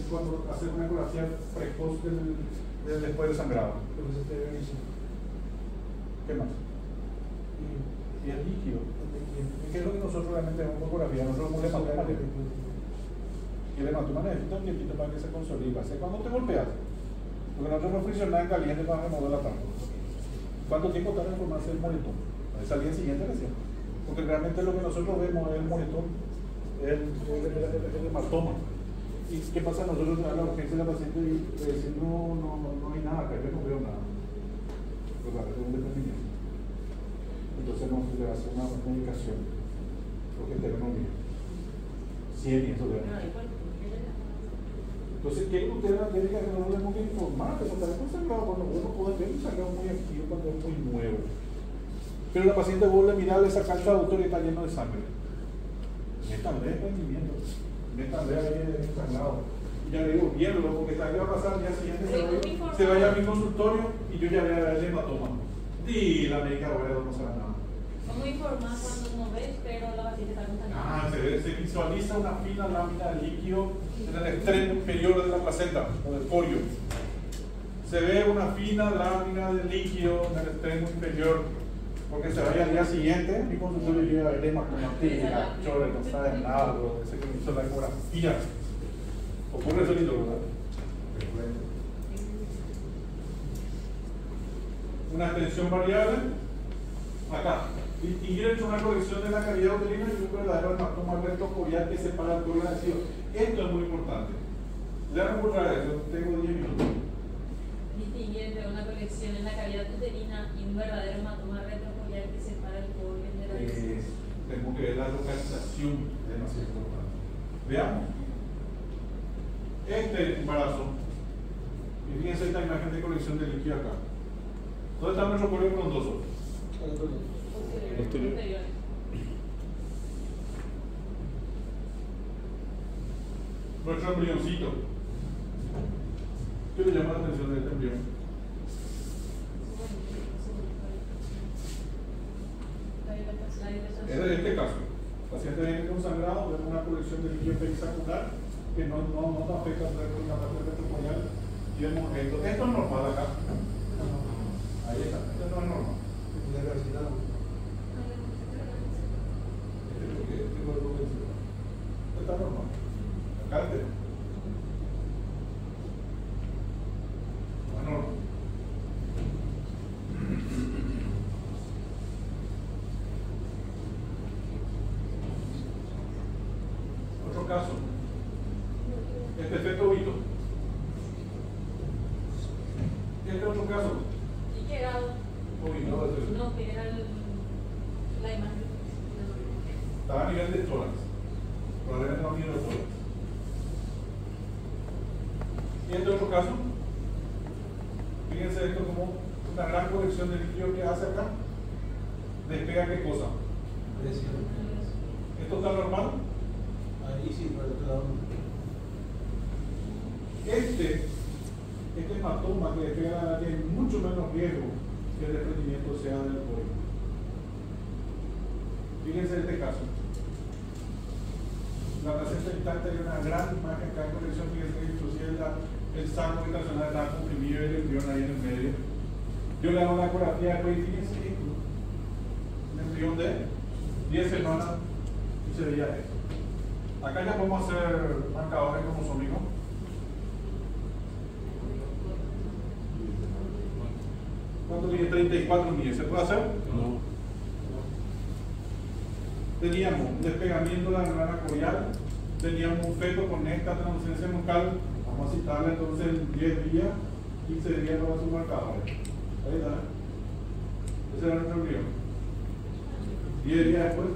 cuando hace una ecografía precoz después del sangrado? ¿Qué más? Y el líquido. ¿Qué es lo que nosotros realmente vemos en ecografía? Nosotros vemos el hematoma. Y el hematoma necesita un tiempito para que se consolide. ¿Cuándo te golpeas? Porque nosotros no friccionamos en caliente para remover la tapa. ¿Cuánto tiempo tarda en formarse el moretón? Es al día siguiente recién. Porque realmente lo que nosotros vemos es el moretón, el hematoma. ¿Y qué pasa? Nosotros a la urgencia de la paciente y decimos no hay nada acá, yo no veo nada. Pero claro, es un desprendimiento. Entonces no se le hace una medicación porque el terreno mío. 100 y eso de entonces, ¿qué usted la médica que no lo tenemos que informar? Porque tal vez un sangrado, bueno, uno puede ver un sangrado muy activo cuando es muy nuevo. Pero la paciente vuelve a mirarle esa carta de autor y está lleno de sangre. Métanle desprendimiento. Métanle ahí el sangrado. Y ya le digo, viéndolo, porque ¿qué va a pasar? El día siguiente se vaya a mi consultorio y yo ya voy a ver el hematoma. Y la médica no sabe nada. ¿Cómo informar cuando no ves, pero la paciente está contaminada? Se visualiza una fina lámina de líquido en el extremo inferior de la placenta o del polio. Se ve una fina lámina de líquido en el extremo inferior Porque se vaya al día siguiente y consultorio llega a ver hematomatía, chore, no sabe nada, bro, ese que me hizo la ecografía. Ocurre solito, ¿verdad? Una extensión variable, acá. Distinguir entre una corrección de la cavidad uterina y un verdadero hematoma rectocovial que separa el órgano nacido. Esto es muy importante. Ya no puedo traer eso, tengo 10 minutos. Distinguir entre una colección en la cavidad uterina y un verdadero hematoma retrocovial que separa el órgano de la lesión. Tengo que ver la localización, es demasiado importante. Veamos. Este embarazo, y fíjense esta imagen de colección de líquido acá. ¿Dónde está nuestro cuello frondoso? Posterior. Nuestro embrioncito. ¿Qué le llama la atención de este embrión? Es de este caso. El paciente viene con sangrado, vemos una colección de líquido perisacular que no afecta con la parte retrocovial y vemos esto. Esto es normal acá. Ahí está. Esto no es normal. Está normal. Acá es normal. Otro caso. Este efecto Vito. Este otro caso. ¿Y qué grado? No, que era la imagen. Estaba a nivel de tórax. Probablemente no a nivel de tórax. Y este otro caso. Fíjense esto como una gran colección de líquido que hace acá. Despega qué cosa. ¿Esto está normal? Ahí sí, pero te da Este hematoma que despega tiene mucho menos riesgo que el desprendimiento sea del pollo. Fíjense este caso. La placenta intacta tiene una gran imagen acá en colección, fíjense que inclusive el saco gestacional está comprimido y el embrión ahí en el medio. Yo le hago una ecografía después y fíjense esto. Un embrión de 10 semanas y se veía esto. Acá ya podemos hacer marcadores cromosómicos. ¿Cuánto tiene? 34 millones. ¿Se puede hacer? No. Teníamos un despegamiento de la membrana covial, teníamos un feto con esta translucencia nucal, vamos a citarle entonces en 10 días, 15 días para sus marcadores. Ahí está. Ese era nuestro embrión. 10 días después,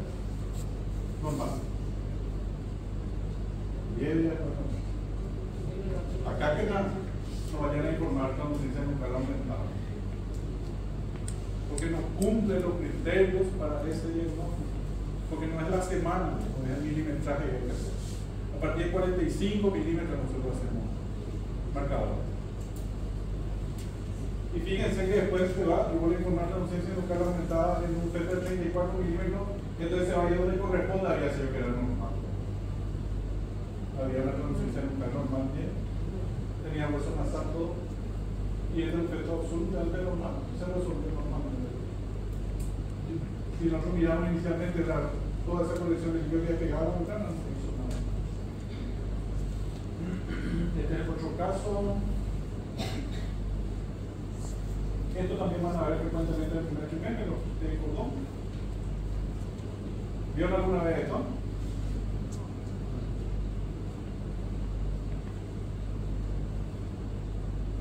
normal. 10 días después, normal. Acá que nos vayan a informar translucencia nucal aumentada. Porque no cumple los criterios para ese diagnóstico. Porque no es la semana, no es el milimetraje que hay que hacer. A partir de 45 milímetros nosotros hacemos marcadores. Y fíjense que después se va, yo voy a informar la translucencia nucal aumentada en un feto de 34 milímetros, entonces se va a ir donde corresponde, había sido que era normal. Había una translucencia nucal normal bien, tenía hueso nasal todo, y es un feto absolutamente normal, se resuelve normalmente. Si nosotros miramos inicialmente toda esa colección de líquido que pegaba a la ventana, no se hizo nada. Este es otro caso. Esto también van a ver frecuentemente en el primer trimestre, los de cordón. ¿Vieron alguna vez esto?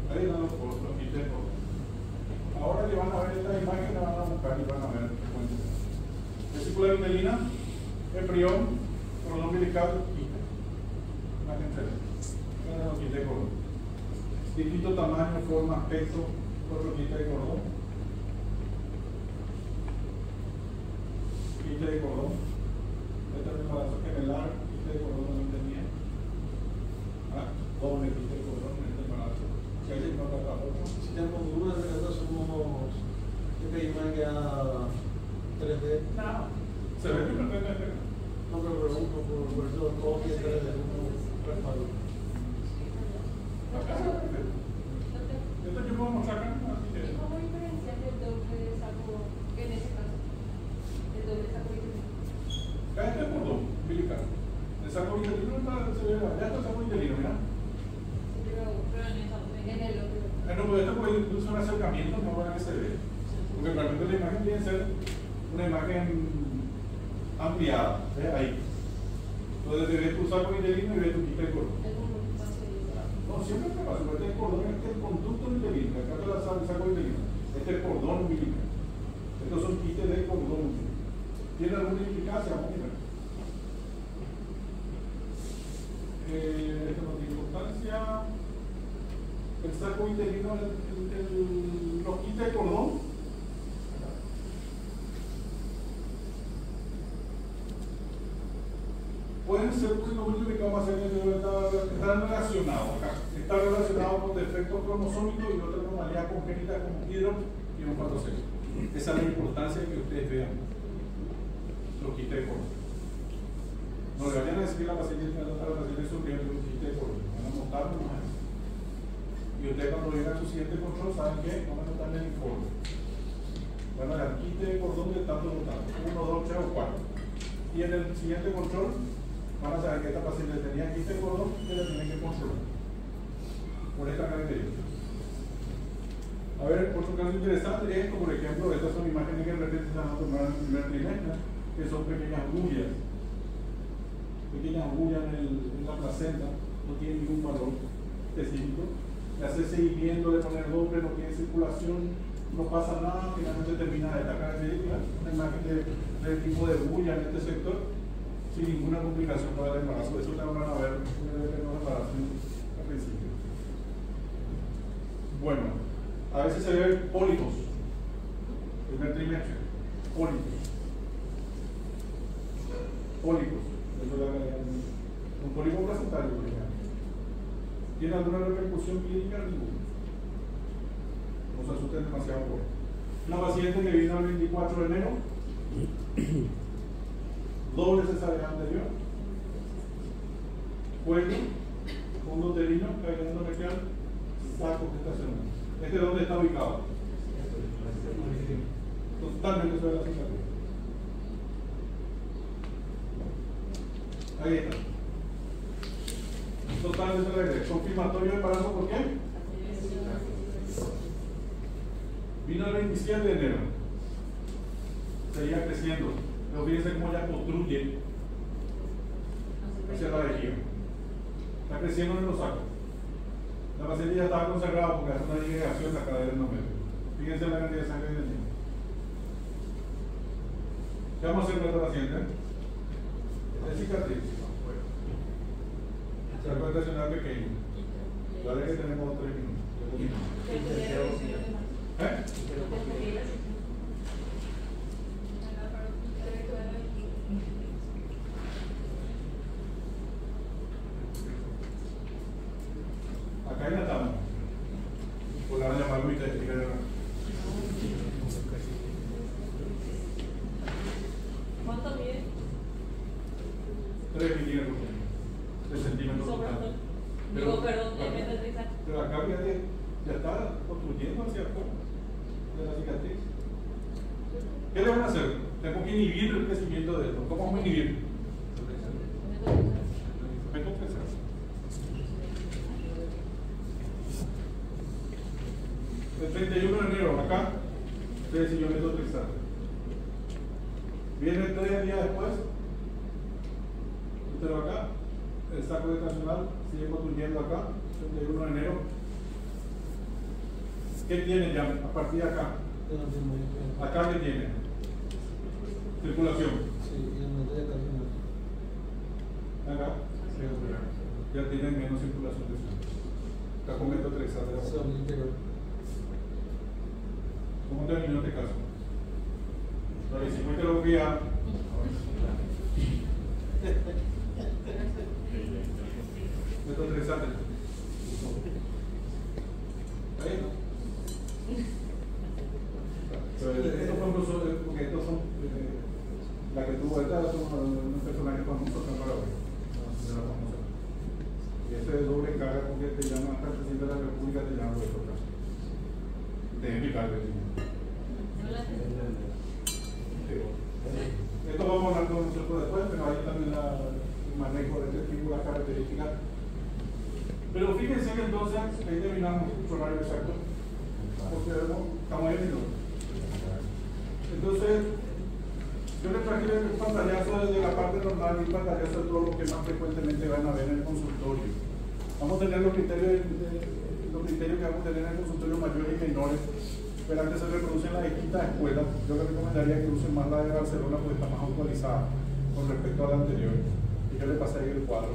Ahí están los kits de cordón. Ahora que van a ver esta imagen, la van a buscar y van a ver frecuentemente. Vesícula uterina, embrión, cordón umbilical, quiste. Imagen 3. Miren los kits de cordón. Distinto tamaño, forma, aspecto, otro quiste de cordón. Quiste de cordón. Este es el embarazo gemelar, quiste de cordón no tenía. Doble quiste de cordón en este embarazo. Si alguien no trata otro. Si tenemos dudas de que somos que pedimos que a 3D. No, se ve que perfectamente. No, pero pregunto por eso todo que 3D un respaldo. Acá se ve perfecto. Esto yo puedo mostrar acá. ¿Cómo diferenciar el doble de saco en ese caso? un acercamiento no para que se vea. Porque realmente la imagen tiene que ser una imagen ampliada, ¿ves? Ahí. Entonces te ves tu saco interior y ves tu quita de cordón. No, siempre me pasa, este es el cordón, este es el conducto umbilical, acá te la saco interior. Este es el cordón umbilical. Estos son quites de cordón umbilical. ¿Tiene alguna implicancia? Vamos a mirar. Esto no tiene importancia. El saco interino, los quites de cordón. Pueden ser lo que vamos a hacer están relacionados acá. Está relacionado con defectos cromosómicos y otra anomalía congénita como hidroquinopatosexo. Esa es la importancia de que ustedes vean los quites de cordón. No le vayan a decir a la paciente sufriendo un quite de cordón. Van a notar nomás. Y ustedes cuando lleguen a su siguiente control, ¿saben qué? Van a notar en el informe. Van a dar quite de cordón de tanto notando. 1, 2, 3 o 4. Y en el siguiente control, van a saber que esta paciente tenía quiste de cordón que la tienen que controlar. Por esta característica. A ver, otro caso interesante es, por ejemplo, estas son imágenes que representan a tomar en el primer trimestre, que son pequeñas bullas. Pequeñas bullas en la placenta, no tienen ningún valor específico. Le hace seguimiento de poner doble, no tiene circulación, no pasa nada, finalmente termina esta característica, una imagen del tipo de bulla en este sector, sin ninguna complicación para el embarazo. Eso te van a ver en los embarazos al principio. Bueno, a veces se ven pólipos, primer trimestre, pólipos. Pólipos, eso es un pólipo placentario, por ejemplo. ¿Tiene alguna repercusión clínica? Ninguna. No se asusten demasiado por eso. Una paciente que vino el 24 de enero, doble cesárea anterior, cuello, fondo uterino, cavidad endometrial, saco gestacional. ¿Este dónde está ubicado? Totalmente sobre la cicatriz. Ahí está. Totalmente sobre la cicatriz. Confirmatorio de embarazo, ¿por qué? Vino el 27 de enero. Seguía creciendo. Pero fíjense cómo ya construye hacia la vejiga. Está creciendo en los sacos. La paciente ya estaba consagrada porque hace una disgregación de la cadera endométrica. Fíjense la cantidad de sangre que tiene. ¿Qué vamos a hacer con esta paciente? Es cicatriz. Saco estacional pequeño. Vale que tenemos 3 minutos. Acá ya estamos. Por la llamada muy técnica. 3 milímetros. 3 centímetros. Digo, perdón, de pero acá ya está construyendo hacia afuera de la cicatriz. ¿Qué le van a hacer? Tengo que inhibir el crecimiento de esto. ¿Cómo vamos a inhibir? El 31 de enero, acá, ustedes y yo meto trixato. Viene 3 días después, usted va acá, el saco gestacional sigue construyendo acá, 31 de enero. ¿Qué tiene ya a partir de acá? Acá ¿qué tiene? Circulación. Acá, ya tiene menos circulación de sangre. Acá con meto trixato. ¿Cómo terminó este caso? La hicimos heterología. Método interesante. ¿Ahí no? Estos son porque estos son la que tuvo esta, son unos personajes famosos acá para hoy. De la famosa. Y ese es doble carga porque te llama hasta el presidente de la República, te llama por otro caso. Te explicar. Esto vamos a hablar con nosotros después, pero ahí también el manejo de este tipo de características. Pero fíjense que entonces, ahí terminamos el horario exacto. porque estamos ahí en minuto. Entonces, yo les traje un pantallazo de la parte normal y un pantallazo de todo lo que más frecuentemente van a ver en el consultorio. Vamos a tener los criterios que vamos a tener en el consultorio mayores y menores. Esperan que se reproducen las distintas escuelas. Yo les recomendaría que usen más la de Barcelona porque está más actualizada con respecto a la anterior. Y yo les pasé ahí el cuadro.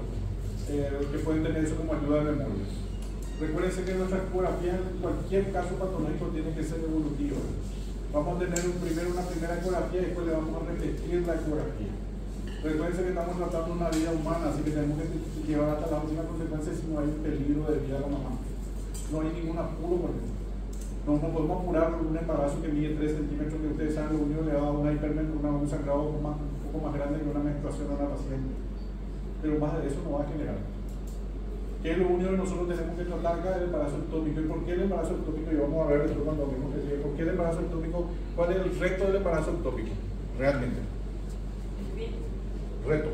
Que pueden tener eso como ayuda de memoria. Recuérdense que nuestra ecografía en cualquier caso patológico tiene que ser evolutiva. Vamos a tener primero una primera ecografía y después le vamos a repetir la ecografía. Recuérdense que estamos tratando una vida humana, así que tenemos que llevar hasta la última consecuencia si no hay un peligro de vida a la mamá. No hay ningún apuro por eso. No podemos apurar por un embarazo que mide 3 centímetros, que ustedes saben, lo único que le da un sangrado un poco más grande que una menstruación a la paciente. Pero más de eso no va a generar. ¿Qué es lo único que nosotros tenemos que tratar acá? El embarazo ectópico. ¿Y por qué el embarazo ectópico? Y vamos a ver después cuando vemos que sigue. ¿Por qué el embarazo ectópico? ¿Cuál es el reto del embarazo ectópico? Realmente. Reto.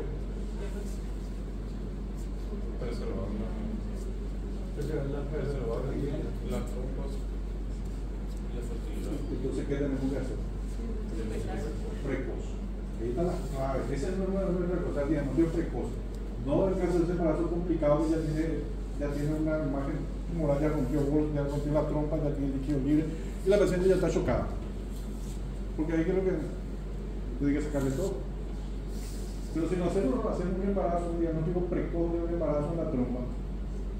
Preservar las trompas y la fertilidad. Entonces, ¿qué tenemos que hacer? Precoz. Ahí está la clave. Ese es el número de precoz. O sea, digamos, yo precoz. No el caso de ese embarazo complicado que ya tiene una imagen tumoral, ya rompió la trompa, ya tiene líquido libre y la paciente ya está chocada. Porque ahí creo que tiene que sacarle todo. Pero si nosotros hacemos un embarazo, un diagnóstico precoz de un embarazo en la trompa,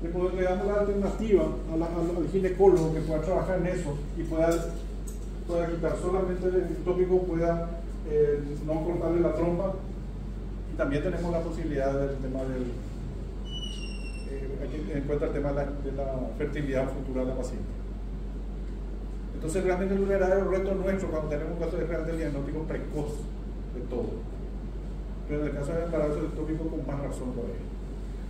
le damos la alternativa al ginecólogo que pueda trabajar en eso y pueda quitar solamente el ectópico, pueda no cortarle la trompa. Y también tenemos la posibilidad del tema aquí en cuenta el tema de la fertilidad futura de la paciente. Entonces realmente el verdadero reto nuestro cuando tenemos un caso de realmente diagnóstico precoz de todo. Pero en el caso del embarazo ectópico con más razón todavía.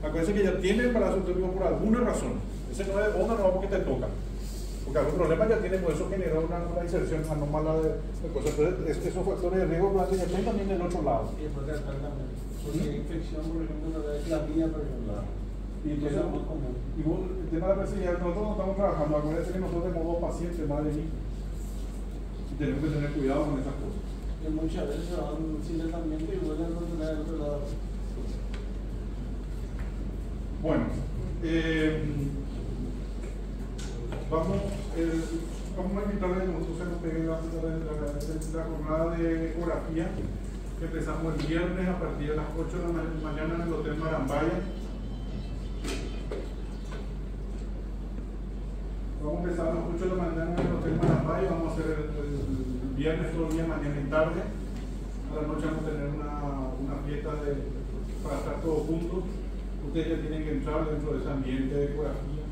Acuérdense que ya tiene embarazo ectópico por alguna razón. Ese no es onda no porque te toca. Porque algún problema ya tiene, por eso generó una inserción anómala de cosas. Entonces, esos factores de riesgo ya están también del otro lado. Y después de acá también. Porque hay infección, por ejemplo, la mía, por ejemplo. Y entonces, el tema de la fertilidad, nosotros no estamos trabajando. Acuérdense que nosotros tenemos 2 pacientes, madre y hijo. Y tenemos que tener cuidado con esas cosas. Que muchas veces se van sin tratamiento y vuelven a tener del otro lado. Bueno, vamos a invitarles, nosotros se nos pegue la jornada de ecografía que empezamos el viernes a partir de las 8 de la mañana en el Hotel Marambaya. Vamos a empezar a las 8 de la mañana en el Hotel Marambaya, vamos a hacer el viernes todo el día, mañana y tarde. A la noche vamos a tener una fiesta para estar todos juntos. Ustedes ya tienen que entrar dentro de ese ambiente de ecografía.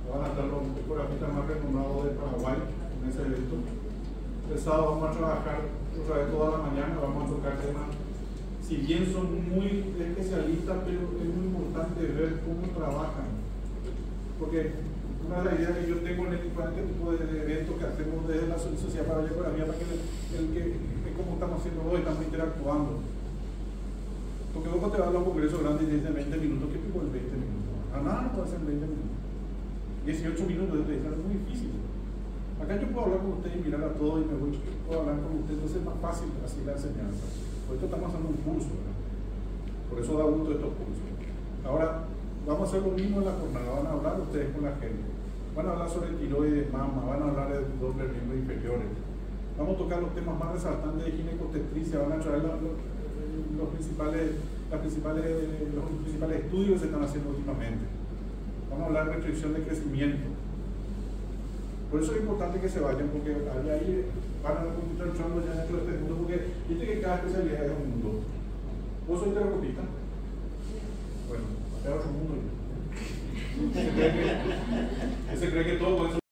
Van a estar los ecografistas más renombrados de Paraguay en ese evento. El sábado vamos a trabajar otra vez toda la mañana, vamos a tocar temas, si bien son muy especialistas, pero es muy importante ver cómo trabajan. Porque una de las ideas que yo tengo en este tipo de eventos que hacemos desde la Sociedad Paraguaya de Ecografía, para que es como estamos haciendo hoy, estamos interactuando. Porque vos te vas a los congresos grandes y dicen 20 minutos, ¿qué tipo de 20 minutos? A nada no puede ser 20 minutos. 18 minutos de ustedes, es muy difícil. Acá yo puedo hablar con ustedes y mirar a todos y me voy, puedo hablar con ustedes, entonces es más fácil así la enseñanza. Por esto estamos haciendo un curso, ¿verdad? Por eso da gusto estos cursos. Ahora, vamos a hacer lo mismo en la jornada, van a hablar ustedes con la gente. Van a hablar sobre tiroides, mama, van a hablar de dobles miembros inferiores. Vamos a tocar los temas más resaltantes de ginecostetricia, van a traer los principales estudios que se están haciendo últimamente. Vamos a hablar de restricción de crecimiento. Por eso es importante que se vayan, porque ahí van a encontrar ya dentro de este mundo, porque viste que cada especialidad es un mundo. ¿Vos sois terapeuta? Bueno, acá es otro mundo. Ese cree que todo